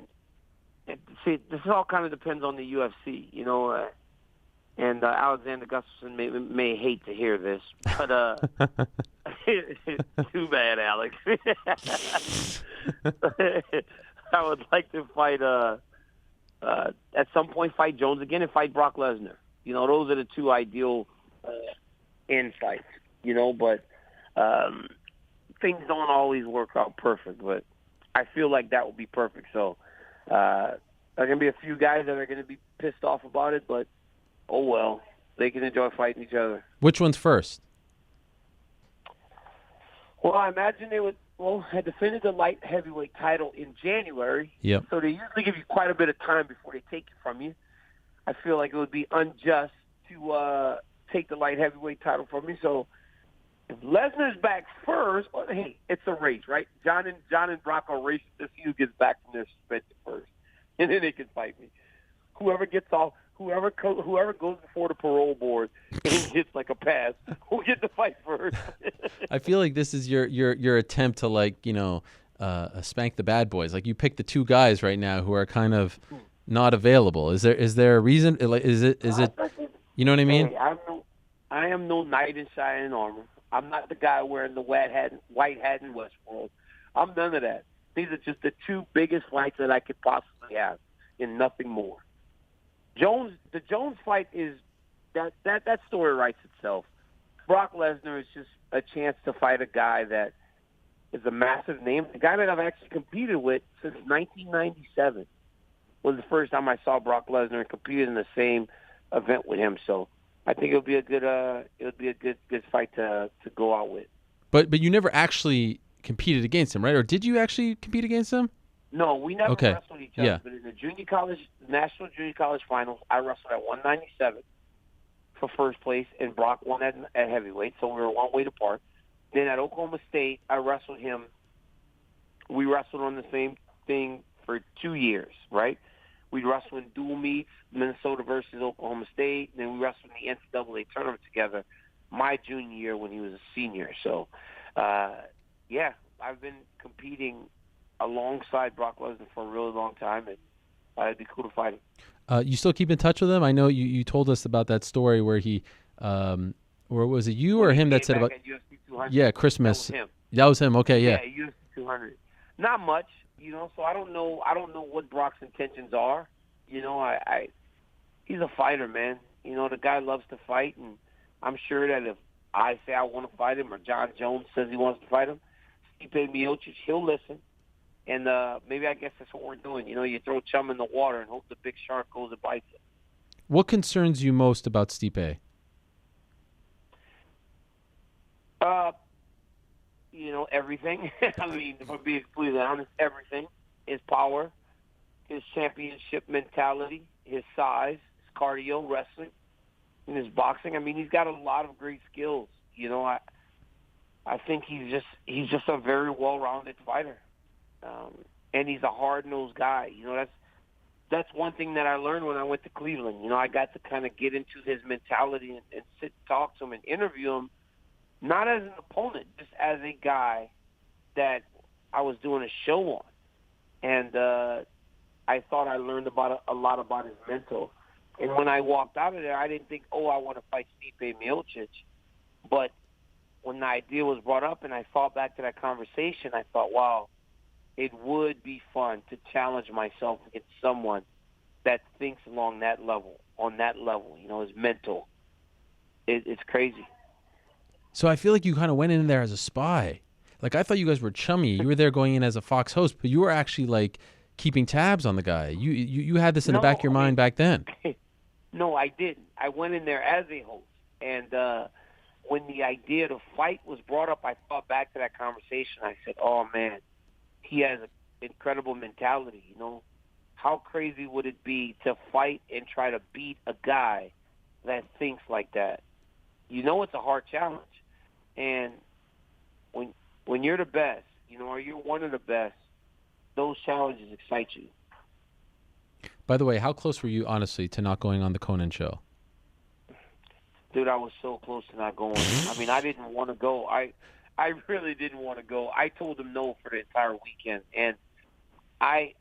see. This all kind of depends on the UFC, and Alexander Gustafsson may hate to hear this, but too bad, Alex. I would like to fight at some point fight Jones again and fight Brock Lesnar. Those are the 2 ideal end fights. But things don't always work out perfect, but I feel like that would be perfect. So there are going to be a few guys that are going to be pissed off about it, but oh well, they can enjoy fighting each other. Which one's first? Well, I imagine they would had defended the light heavyweight title in January. Yep. So they usually give you quite a bit of time before they take it from you. I feel like it would be unjust to take the light heavyweight title from me. So if Lesnar's back first, well, hey, it's a race, right? John and Brock are racing to see who gets back from their suspension first, and then they can fight me. Whoever goes before the parole board and gets like a pass, will get the fight first. I feel like this is your attempt to spank the bad boys. Like you pick the 2 guys right now who are kind of not available. Is there a reason? Is it? You know what I mean? Hey, I am no knight in shining armor. I'm not the guy wearing the white hat in Westworld. I'm none of that. These are just the 2 biggest fights that I could possibly have, and nothing more. The Jones fight is that story writes itself. Brock Lesnar is just a chance to fight a guy that is a massive name, a guy that I've actually competed with since 1997. Was the first time I saw Brock Lesnar and competed in the same event with him. So I think it'll be a good fight to go out with. But you never actually competed against him, right? Or did you actually compete against him? No, we never wrestled each other. Yeah. But in the national junior college finals, I wrestled at 197 for first place, and Brock won at heavyweight, so we were 1 weight apart. Then at Oklahoma State, I wrestled him. We wrestled on the same thing for 2 years, right? We wrestled in dual meets, Minnesota versus Oklahoma State, and then we wrestled in the NCAA tournament together my junior year when he was a senior. So, I've been competing alongside Brock Lesnar for a really long time, and it'd be cool to fight him. You still keep in touch with him? I know you told us about that story where he, or was it you or him that said about? Christmas. That was him. Okay, yeah. Yeah, UFC 200. Not much, So I don't know what Brock's intentions are. He's a fighter, man. The guy loves to fight, and I'm sure that if I say I want to fight him or John Jones says he wants to fight him, Stipe Miocic, he'll listen. And maybe I guess that's what we're doing. You throw chum in the water and hope the big shark goes and bites it. What concerns you most about Stipe? Everything. I mean, if I'm being completely honest, everything. His power, his championship mentality, his size, his cardio, wrestling, and his boxing. I mean, he's got a lot of great skills. You know, I think he's just a very well-rounded fighter, and he's a hard-nosed guy. You know, that's one thing that I learned when I went to Cleveland. You know, I got to kind of get into his mentality and sit and talk to him and interview him, not as an opponent, just as a guy that I was doing a show on. And I thought I learned a lot about his mental. And when I walked out of there, I didn't think, I want to fight Stipe Miocic. But when the idea was brought up and I thought back to that conversation, I thought, wow, it would be fun to challenge myself against someone that thinks along that level, on that level, you know, is mental. It's crazy. So I feel like you kind of went in there as a spy. Like, I thought you guys were chummy. You were there going in as a Fox host, but you were actually, like, keeping tabs on the guy. You had this in the back of your mind back then. No, I didn't. I went in there as a host. And when the idea to fight was brought up, I thought back to that conversation. I said, oh, man, he has an incredible mentality, you know. How crazy would it be to fight and try to beat a guy that thinks like that? You know, it's a hard challenge. And when you're the best, you know, or you're one of the best, those challenges excite you. By the way, how close were you, honestly, to not going on the Conan show? Dude, I was so close to not going. I mean, I didn't want to go. I really didn't want to go. I told him no for the entire weekend. And I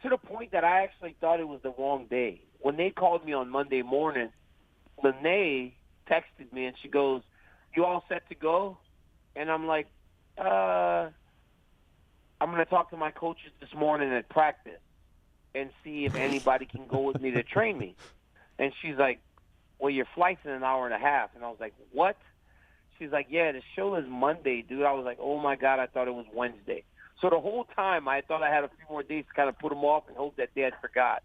to the point that I actually thought it was the wrong day. When they called me on Monday morning, Lene texted me and she goes, you all set to go? And I'm like, I'm going to talk to my coaches this morning at practice and see if anybody can go with me to train me. And she's like, well, your flight's in an hour and a half. And I was like, what? She's like, yeah, the show is Monday, dude. I was like, oh, my God, I thought it was Wednesday. So the whole time I thought I had a few more days to kind of put them off and hope that Dad forgot.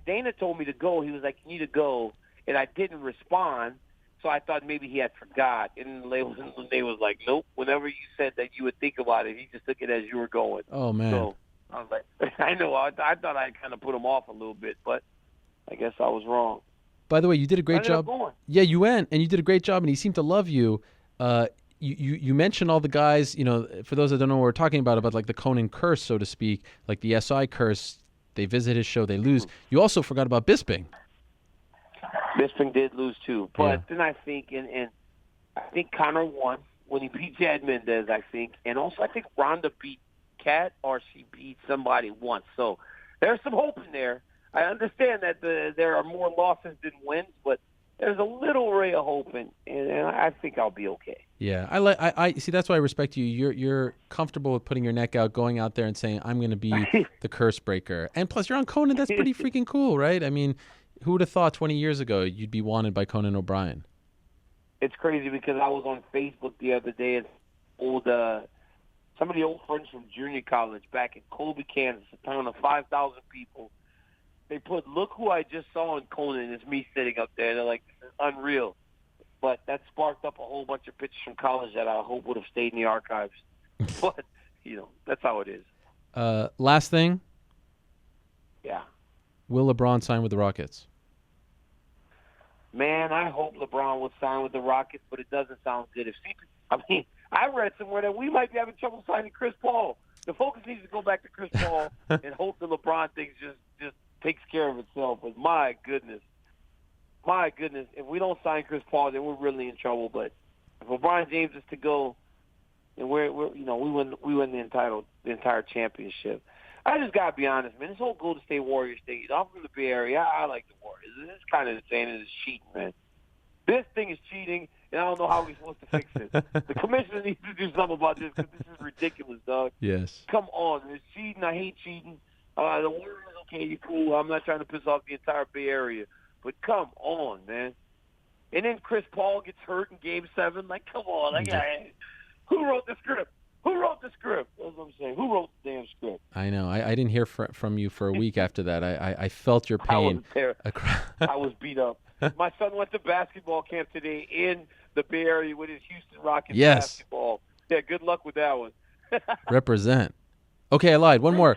Dana told me to go. He was like, you need to go. And I didn't respond. So I thought maybe he had forgot. And Lene was like, nope. Whenever you said that you would think about it, he just took it as you were going. Oh, man. So I was like, I know. I thought I kind of put him off a little bit, but I guess I was wrong. By the way, you did a great job. Yeah, you went, and you did a great job, and he seemed to love you. You mentioned all the guys, you know, for those that don't know what we're talking about like the Conan curse, so to speak, like the SI curse. They visit his show, they lose. You also forgot about Bisping. Bisping did lose too, but then I think, and I think Conor won when he beat Chad Mendez, I think, and also I think Ronda beat Kat or she beat somebody once. So there's some hope in there. I understand that there are more losses than wins, but there's a little ray of hope, and I think I'll be okay. Yeah, I see. That's why I respect you. You're comfortable with putting your neck out, going out there and saying, I'm going to be the curse breaker. And plus, you're on Conan. That's pretty freaking cool, right? I mean, who would have thought 20 years ago you'd be wanted by Conan O'Brien? It's crazy because I was on Facebook the other day and some of the old friends from junior college back in Colby, Kansas, a town of 5,000 people. They put, look who I just saw in Conan. It's me sitting up there. They're like, this is unreal. But that sparked up a whole bunch of pictures from college that I hope would have stayed in the archives. But, you know, that's how it is. Last thing. Yeah. Will LeBron sign with the Rockets? Man, I hope LeBron would sign with the Rockets, but it doesn't sound good. I read somewhere that we might be having trouble signing Chris Paul. The focus needs to go back to Chris Paul and hope the LeBron thing just takes care of itself. But my goodness, if we don't sign Chris Paul, then we're really in trouble. But if LeBron James is to go, then we win the entire championship. I just gotta be honest, man. This whole Golden State Warriors thing. I'm from the Bay Area. I like the Warriors. This is kind of insane. It's cheating, man. This thing is cheating, and I don't know how we're supposed to fix it. The commissioner needs to do something about this because this is ridiculous, dog. Yes. Come on, it's cheating. I hate cheating. The Warriors, okay, you're cool. I'm not trying to piss off the entire Bay Area, but come on, man. And then Chris Paul gets hurt in Game 7. Like, come on, who wrote the script? Who wrote the script? That's what I'm saying. Who wrote the damn script? I know. I didn't hear from you for a week after that. I felt your pain. I was beat up. My son went to basketball camp today in the Bay Area with his Houston Rockets basketball. Yeah, good luck with that one. Represent. Okay, I lied. One more.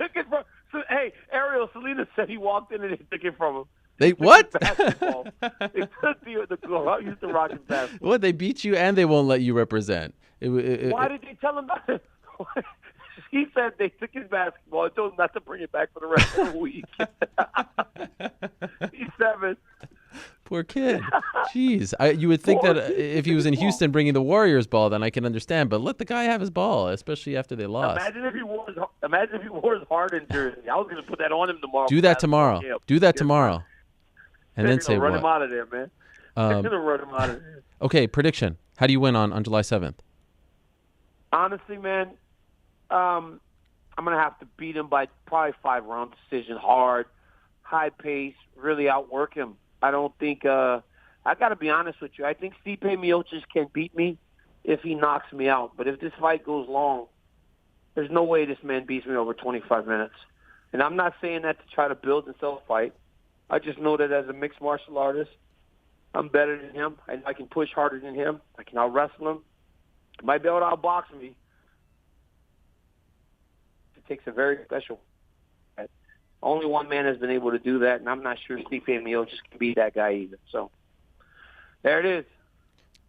Hey, Ariel Ariel Salinas said he walked in and they took it from him. They what? Basketball. They took the girl. I used to rock his basketball. What? They beat you and they won't let you represent. Why did they tell him that? He said they took his basketball and told him not to bring it back for the rest of the week. He's 7. Poor kid. Jeez. You would think that if he was in Houston bringing the Warriors ball, then I can understand. But let the guy have his ball, especially after they lost. Imagine if he wore his Harden jersey. I was going to put that on him tomorrow. Do that tomorrow. Do that tomorrow. And then say run what? Him out of there, man. They're going to run him out of there. Okay, prediction. How do you win on July 7th? Honestly, man, I'm going to have to beat him by probably 5-round decision, hard, high pace, really outwork him. I don't think I got to be honest with you. I think Stipe Miocic can beat me if he knocks me out. But if this fight goes long, there's no way this man beats me over 25 minutes. And I'm not saying that to try to build and sell a fight. I just know that as a mixed martial artist, I'm better than him. I can push harder than him. I can out-wrestle him. He might be able to outbox me. It takes a very special. Only one man has been able to do that, and I'm not sure Stipe Miocic can beat that guy either. So there it is.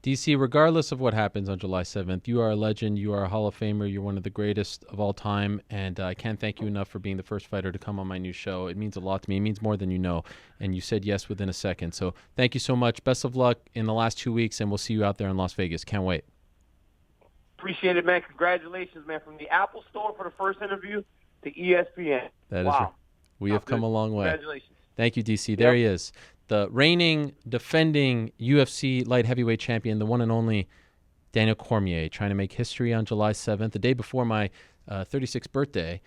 DC, regardless of what happens on July 7th, you are a legend. You are a Hall of Famer. You're one of the greatest of all time, and I can't thank you enough for being the first fighter to come on my new show. It means a lot to me. It means more than you know, and you said yes within a second. So thank you so much. Best of luck in the last 2 weeks, and we'll see you out there in Las Vegas. Can't wait. Appreciate it, man. Congratulations, man. From the Apple Store for the first interview to ESPN. That wow. is we have come a long way. Congratulations. Thank you, DC. There he is. The reigning, defending UFC light heavyweight champion, the one and only Daniel Cormier, trying to make history on July 7th, the day before my 36th birthday.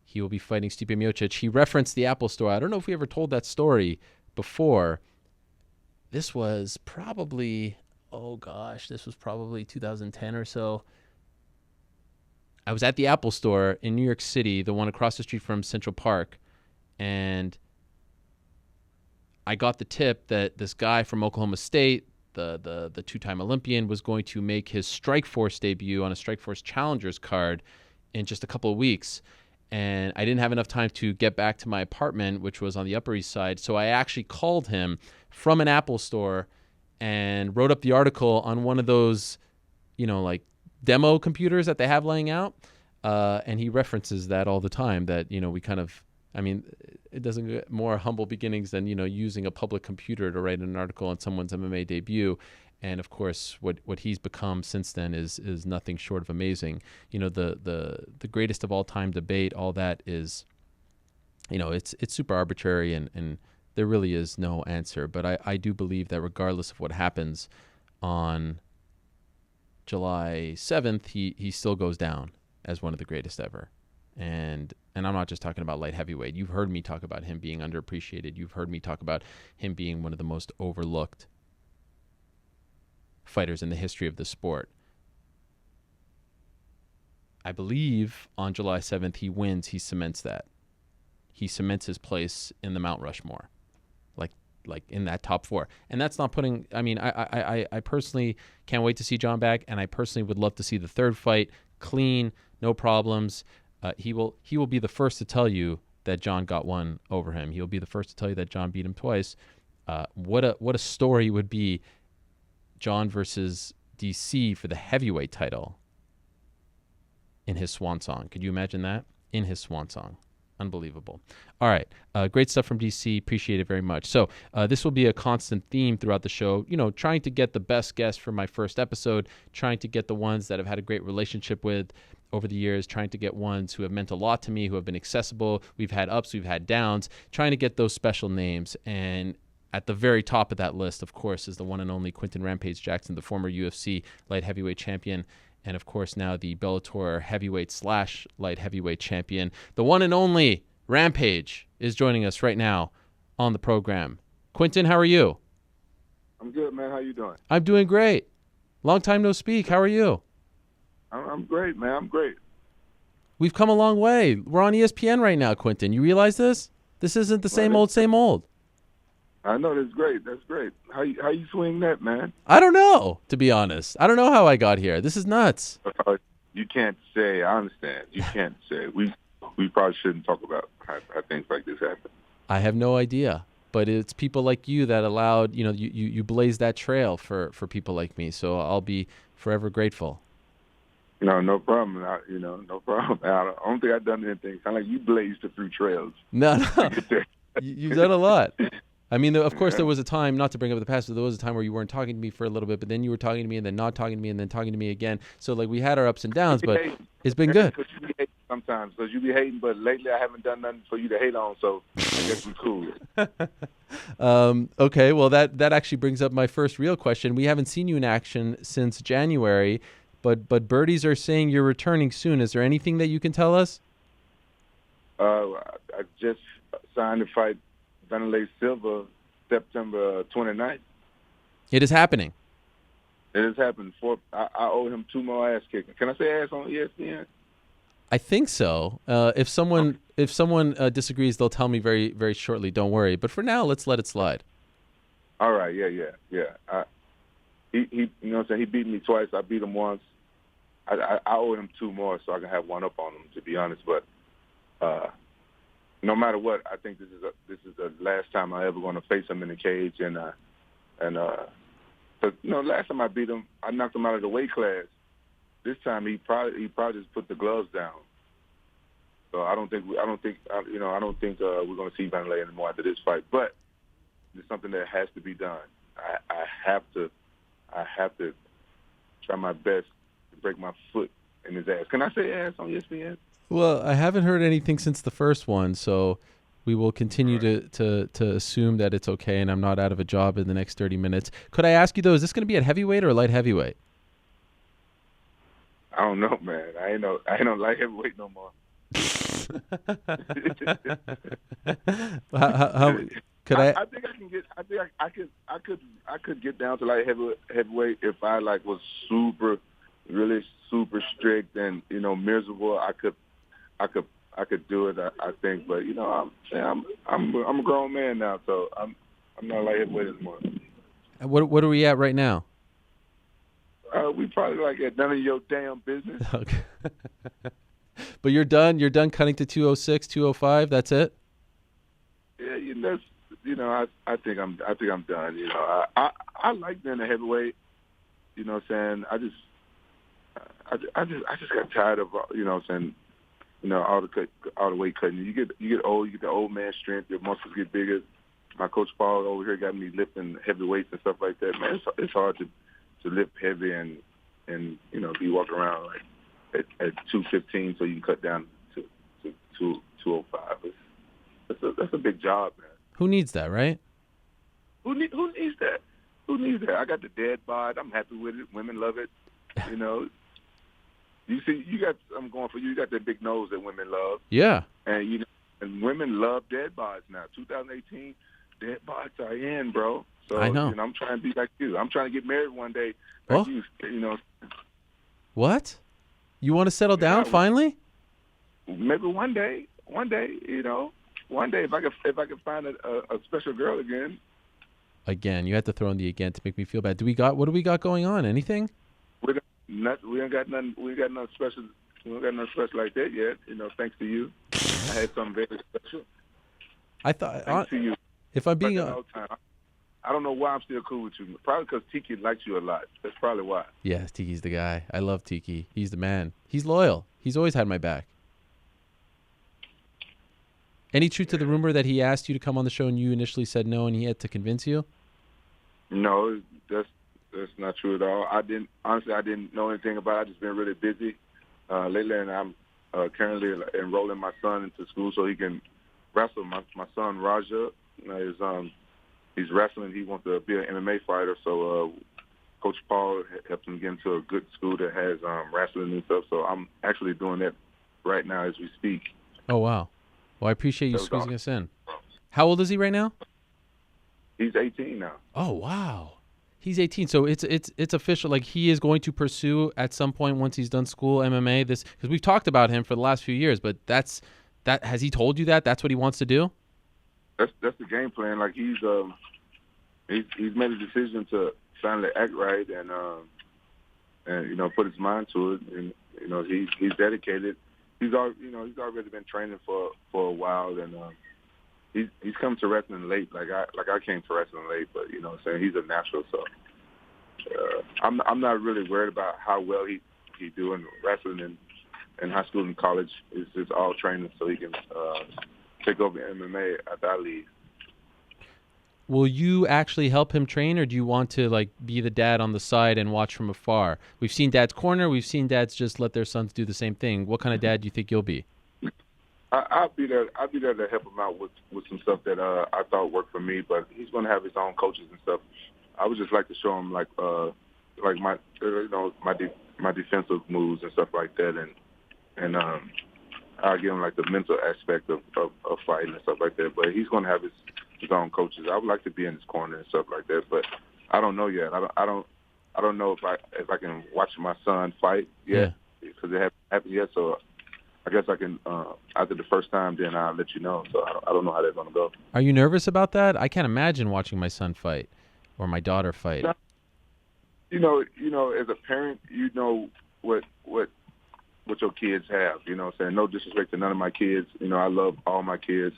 He will be fighting Stipe Miocic. He referenced the Apple Store. I don't know if we ever told that story before. This was probably, this was probably 2010 or so. I was at the Apple Store in New York City, the one across the street from Central Park, and I got the tip that this guy from Oklahoma State, the two-time Olympian, was going to make his Strikeforce debut on a Strikeforce Challengers card in just a couple of weeks. And I didn't have enough time to get back to my apartment, which was on the Upper East Side. So I actually called him from an Apple Store and wrote up the article on one of those, like demo computers that they have laying out. And he references that all the time, that, we kind of, it doesn't get more humble beginnings than, using a public computer to write an article on someone's MMA debut. And of course, what he's become since then is nothing short of amazing. The greatest of all time debate, all that is, it's super arbitrary and there really is no answer. But I do believe that regardless of what happens on July 7th, he still goes down as one of the greatest ever. And I'm not just talking about light heavyweight. You've heard me talk about him being underappreciated. You've heard me talk about him being one of the most overlooked fighters in the history of the sport. I believe on July 7th he wins, he cements that. He cements his place in the Mount Rushmore, like in that top 4. And that's not putting, I personally can't wait to see John back, and I personally would love to see the third fight clean, no problems. He will be the first to tell you that John got one over him. He'll be the first to tell you that John beat him twice. What a story would be John versus DC for the heavyweight title in his swan song. Could you imagine that? In his swan song. Unbelievable. All right. Great stuff from DC. Appreciate it very much. So this will be a constant theme throughout the show, trying to get the best guests for my first episode, trying to get the ones that I've had a great relationship with over the years, trying to get ones who have meant a lot to me, who have been accessible. We've had ups, we've had downs, trying to get those special names. And at the very top of that list, of course, is the one and only Quinton Rampage Jackson, the former UFC light heavyweight champion, and of course now the Bellator heavyweight / light heavyweight champion. The one and only Rampage is joining us right now on the program. Quinton, how are you? I'm good, man. How you doing? I'm doing great. Long time no speak. How are you? I'm great, man. I'm great. We've come a long way. We're on ESPN right now, Quinton. You realize this? This isn't the same old. I know. That's great. That's great. How you swing that, man? I don't know, to be honest. I don't know how I got here. This is nuts. You can't say. I understand. You can't say. we probably shouldn't talk about how things like this happen. I have no idea, but it's people like you that allowed, you blazed that trail for people like me. So I'll be forever grateful. No problem. No problem. I don't think I've done anything. Sound like you blazed a few trails. No. You've done a lot. I mean, of course, there was a time, not to bring up the past, but there was a time where you weren't talking to me for a little bit, but then you were talking to me and then not talking to me and then talking to me again. So, like, we had our ups and downs, but it's been good. Because you be hating sometimes. Because you be hating, but lately I haven't done nothing for you to hate on, so I guess we're cool. Okay, well, that actually brings up my first real question. We haven't seen you in action since January, but birdies are saying you're returning soon. Is there anything that you can tell us? I just signed to fight Wanderlei Silva September 29th. It is happening. It has happened. I owe him 2 more ass kicking. Can I say ass on ESPN? I think so. If someone disagrees, they'll tell me very, very shortly. Don't worry. But for now, let's let it slide. All right. Yeah. He you know what I'm saying? He beat me twice. I beat him once. I owe him 2 more so I can have one up on him, to be honest. But no matter what, I think this is the last time I'm ever going to face him in the cage. But last time I beat him, I knocked him out of the weight class. This time he probably just put the gloves down. So I don't think we're going to see Wanderlei anymore after this fight. But it's something that has to be done. I have to try my best to break my foot in his ass. Can I say ass on ESPN? Well, I haven't heard anything since the first one, so we will continue to assume that it's okay and I'm not out of a job in the next 30 minutes. Could I ask you, though, is this going to be at heavyweight or light heavyweight? I don't know, man. I ain't no light heavyweight no more. Could I? I think I can get. I could get down to light heavyweight if I was really super strict and miserable. I could do it. I think, but I'm a grown man now, so I'm not light heavyweight anymore. What are we at right now? We probably at none of your damn business. Okay. But you're done. You're done cutting to 206, 205. That's it. Yeah, I think I'm done. I like being a heavyweight. You know what I'm saying? I just got tired of all the weight cutting. You get old. You get the old man strength. Your muscles get bigger. My coach Paul over here got me lifting heavy weights and stuff like that. Man, it's hard to lift heavy and be walking around at 215 so you can cut down to 205. That's a big job, man. Who needs that, right? Who needs that? Who needs that? I got the dead bod. I'm happy with it. Women love it. You see, I'm going for you. You got that big nose that women love. Yeah. And and women love dead bods now. 2018, dead bods are in, bro. So I know. I'm trying to be like you. I'm trying to get married one day. Like you. What? You want to settle down finally? Maybe one day. One day, if I could find a special girl again. Again, you had to throw in the again to make me feel bad. What do we got going on? Anything? We ain't got nothing. We ain't got nothing special. We ain't got nothing special like that yet. Thanks to you, I had something very special. I thought. Thanks to you. If I'm being I don't know why I'm still cool with you. Probably because Tiki likes you a lot. That's probably why. Yes, Tiki's the guy. I love Tiki. He's the man. He's loyal. He's always had my back. Any truth to the rumor that he asked you to come on the show and you initially said no and he had to convince you? No, that's not true at all. I didn't know anything about it. I've just been really busy lately, and I'm currently enrolling my son into school so he can wrestle. My son Raja he's wrestling. He wants to be an MMA fighter, so Coach Paul helped him get into a good school that has wrestling and stuff. So I'm actually doing that right now as we speak. Oh, wow. Well, I appreciate you squeezing us in. How old is he right now? He's 18 now. Oh, wow. He's 18. So it's official. Like, he is going to pursue at some point once he's done school MMA this, because we've talked about him for the last few years, but that has he told you that that's what he wants to do? That's the game plan. Like he's made a decision to finally act right and put his mind to it, and he's dedicated. he's already been training for a while, and he's come to wrestling late. Like I came to wrestling late, but you know what I'm saying, he's a natural. So I'm not really worried about how well he doing wrestling in high school and college. It's just all training so he can take over MMA after I leave. Will you actually help him train, or do you want to like be the dad on the side and watch from afar? We've seen dads corner. We've seen dads just let their sons do the same thing. What kind of dad do you think you'll be? I'll be there. I'll be there to help him out with some stuff that I thought worked for me. But he's going to have his own coaches and stuff. I would just like to show him like my my defensive moves and stuff like that, and I'll give him like the mental aspect of fighting and stuff like that. But he's going to have his own coaches. I would like to be in his corner and stuff like that, but I don't know yet. I don't know if I can watch my son fight yet because it hasn't happened yet. So I guess I can after the first time. Then I'll let you know. So I don't know how that's gonna go. Are you nervous about that? I can't imagine watching my son fight or my daughter fight. No, you know, as a parent, you know what your kids have. You know what I'm saying? No disrespect to none of my kids. You know, I love all my kids.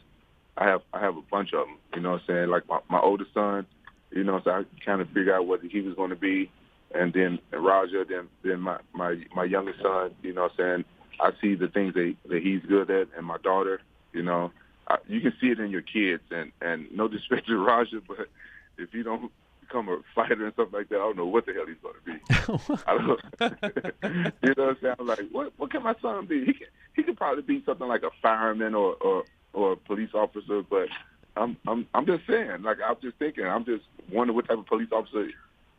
I have a bunch of them, you know what I'm saying? Like my oldest son, you know, so I kind of figure out what he was going to be, and then Raja, then my youngest son, you know what I'm saying? I see the things that he's good at, and my daughter, you know, you can see it in your kids, and no disrespect to Raja, but if you don't become a fighter and stuff like that, I don't know what the hell he's going to be. I don't know. You know what I'm saying? I'm like, what can my son be? He could probably be something like a fireman or a police officer, but I'm just saying, like, I'm just thinking, I'm just wondering what type of police officer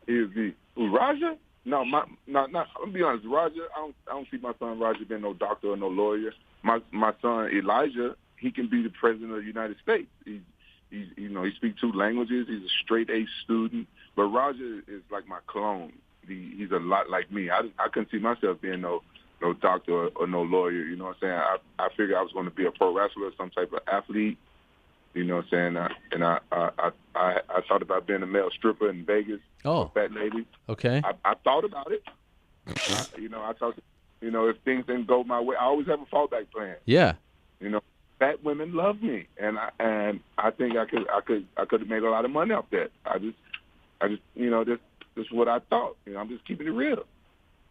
he would be. Who, Raja? No, I'm gonna be honest, Raja, I don't see my son Raja being no doctor or no lawyer. My son Elijah, he can be the president of the United States. He's you know, he speaks 2 languages. He's a straight A student, but Raja is like my clone. He's a lot like me. I couldn't see myself being no doctor or no lawyer, you know what I'm saying? I figured I was going to be a pro wrestler, some type of athlete, you know what I'm saying? And I thought about being a male stripper in Vegas, a fat lady. Okay. I thought about it. I thought, if things didn't go my way, I always have a fallback plan. Yeah. You know, fat women love me, and I think I could have made a lot of money off that. I just this is what I thought. You know, I'm just keeping it real.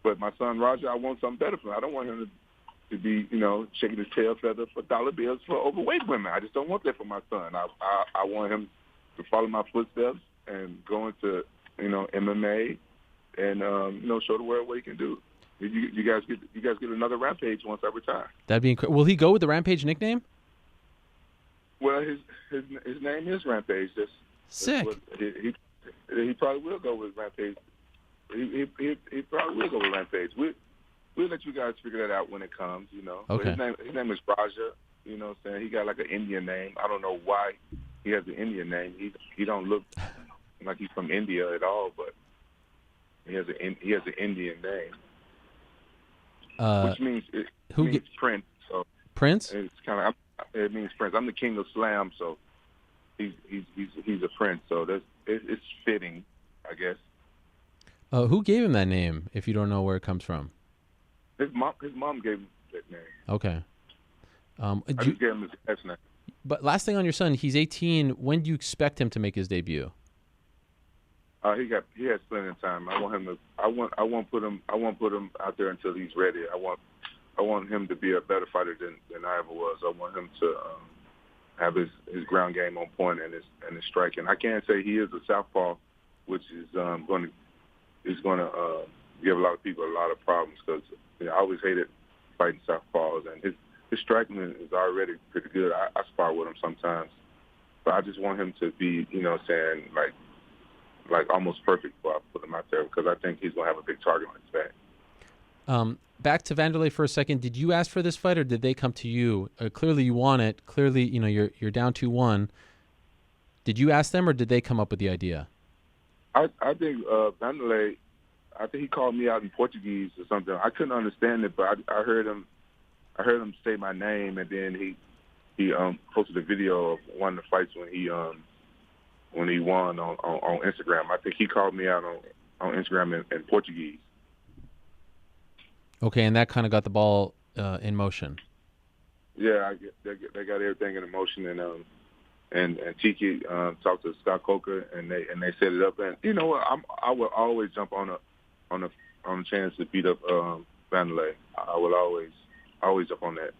But my son Roger, I want something better for him. I don't want him to be, shaking his tail feather for dollar bills for overweight women. I just don't want that for my son. I want him to follow my footsteps and go into, MMA and show the world what he can do. You guys get another Rampage once I retire. That'd be incredible. Will he go with the Rampage nickname? Well, his name is Rampage. Sick. He probably will go with Rampage. He probably will go with Rampage. We'll let you guys figure that out when it comes, Okay. But his name is Raja, you know what I'm saying? He got like an Indian name. I don't know why he has an Indian name. He don't look like he's from India at all, but he has an Indian name. Which means Prince. So Prince? It's it means Prince. I'm the king of slam, so he's a prince. So it's fitting, I guess. Who gave him that name, if you don't know where it comes from? His mom gave him that name. Okay. I just gave him his last name. But last thing on your son, he's 18. When do you expect him to make his debut? He has plenty of time. I won't put him out there until he's ready. I want him to be a better fighter than I ever was. I want him to have his ground game on point and his striking. I can't say he is a southpaw, which is going to give a lot of people a lot of problems because I always hated fighting southpaws, and his striking is already pretty good. I spar with him sometimes, but I just want him to be, saying like almost perfect before I put him out there because I think he's going to have a big target on his back. Back to Wanderlei for a second. Did you ask for this fight or did they come to you? Clearly you want it. Clearly, you're down 2-1. Did you ask them or did they come up with the idea? I think Wanderlei, I think he called me out in Portuguese or something. I couldn't understand it, but I heard him say my name, and then he posted a video of one of the fights when he won on Instagram. I think he called me out on Instagram in Portuguese. Okay, and that kind of got the ball in motion. Yeah, they got everything in motion, and Tiki talked to Scott Coker, and they set it up. And you know what? I will always jump on a chance to beat up Wanderlei. I will always jump on that.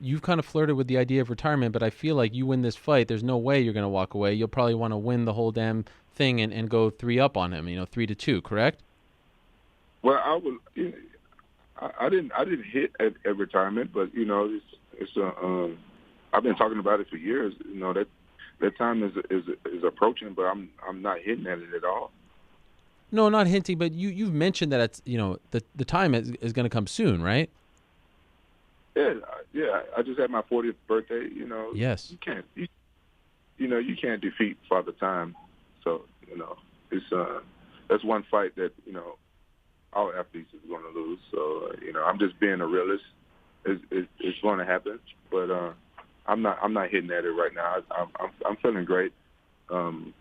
You've kind of flirted with the idea of retirement, but I feel like you win this fight, there's no way you're going to walk away. You'll probably want to win the whole damn thing and go 3-up on him. 3-2, correct? Well, I didn't hit at retirement, but I've been talking about it for years. That time is approaching, but I'm not hitting at it at all. No, not hinting, but you've mentioned that it's the time is going to come soon, right? Yeah. I just had my 40th birthday. Yes. You can't defeat Father Time. So it's that's one fight that all athletes is going to lose. So I'm just being a realist. It's going to happen, but I'm not hitting at it right now. I'm feeling great. I'm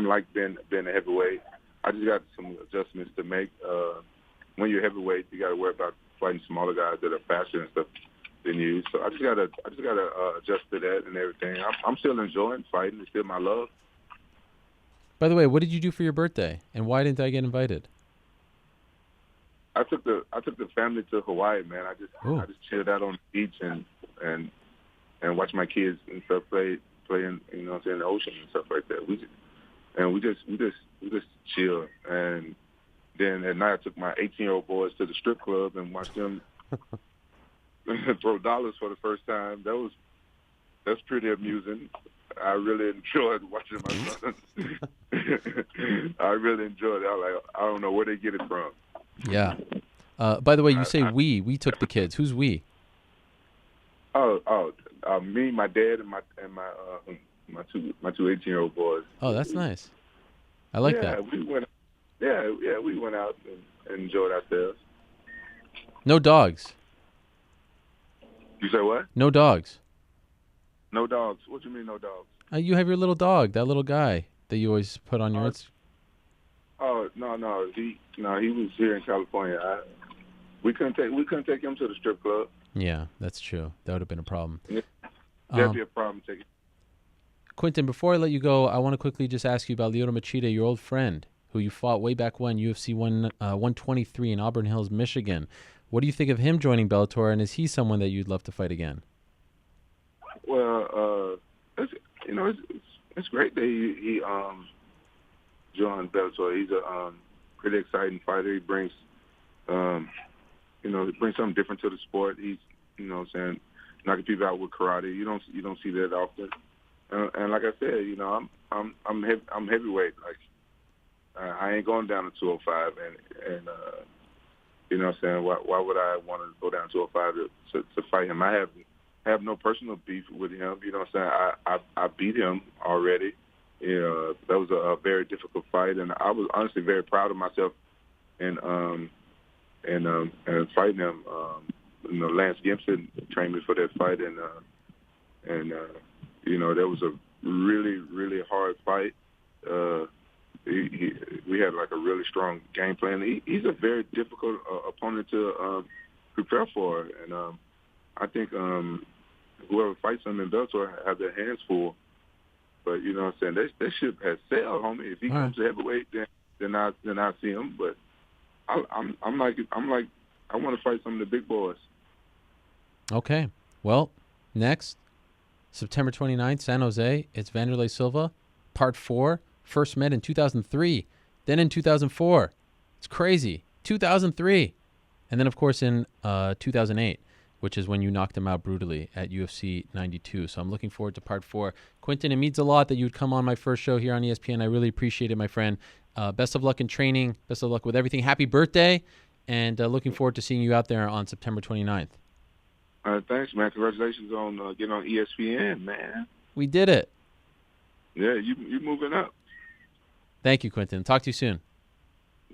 like being a heavyweight. I just got some adjustments to make. When you're heavyweight, you got to worry about fighting smaller guys that are faster and stuff than you. So I just gotta adjust to that and everything. I'm still enjoying fighting. It's still my love. By the way, what did you do for your birthday, and why didn't I get invited? I took the family to Hawaii, man. I just chilled out on the beach and watched my kids and stuff play in in the ocean and stuff like that. We just chill. And then at night I took my 18-year-old boys to the strip club and watched them throw dollars for the first time. That's pretty amusing. I really enjoyed watching my sons. I really enjoyed it. I don't know where they get it from. Yeah. By the way, you say we took the kids. Who's we? Me, my dad, and my two 18-year-old boys. Oh, that's nice. I like that. We went out and enjoyed ourselves. No dogs. You say what? No dogs. No dogs. What do you mean no dogs? You have your little dog, that little guy that you always put on your Instagram. Oh no. He was here in California. We couldn't take him to the strip club. Yeah, that's true. That would have been a problem. Yeah. That'd be a problem taking. Quinton, before I let you go, I want to quickly just ask you about Lyoto Machida, your old friend, who you fought way back when, UFC 123 in Auburn Hills, Michigan. What do you think of him joining Bellator, and is he someone that you'd love to fight again? Well, it's great that he joined Bellator. He's a pretty exciting fighter. He brings something different to the sport. He's knocking people out with karate. You don't see that often. And like I said, I'm heavyweight. Like I ain't going down to 205, and you know what I'm saying? Why would I want to go down to 205 to fight him? I have no personal beef with him. You know what I'm saying? I beat him already. That was a very difficult fight, and I was honestly very proud of myself and fighting him. Lance Gibson trained me for that fight, and that was a really, really hard fight. We had like a really strong game plan. He's a very difficult opponent to prepare for, and I think whoever fights him in Bellator have their hands full. But you know what I'm saying? That ship has sailed, homie. If he comes to heavyweight, then I see him. But I'm like I want to fight some of the big boys. Okay. Well, next September 29th, San Jose. It's Wanderlei Silva, Part 4. First met in 2003, then in 2004. It's crazy. 2003. And then, of course, in 2008, which is when you knocked him out brutally at UFC 92. So I'm looking forward to Part 4. Quinton, it means a lot that you would come on my first show here on ESPN. I really appreciate it, my friend. Best of luck in training. Best of luck with everything. Happy birthday. And looking forward to seeing you out there on September 29th. Thanks, man. Congratulations on getting on ESPN, man. We did it. Yeah, you moving up. Thank you, Quinton. Talk to you soon.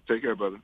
Take care, brother.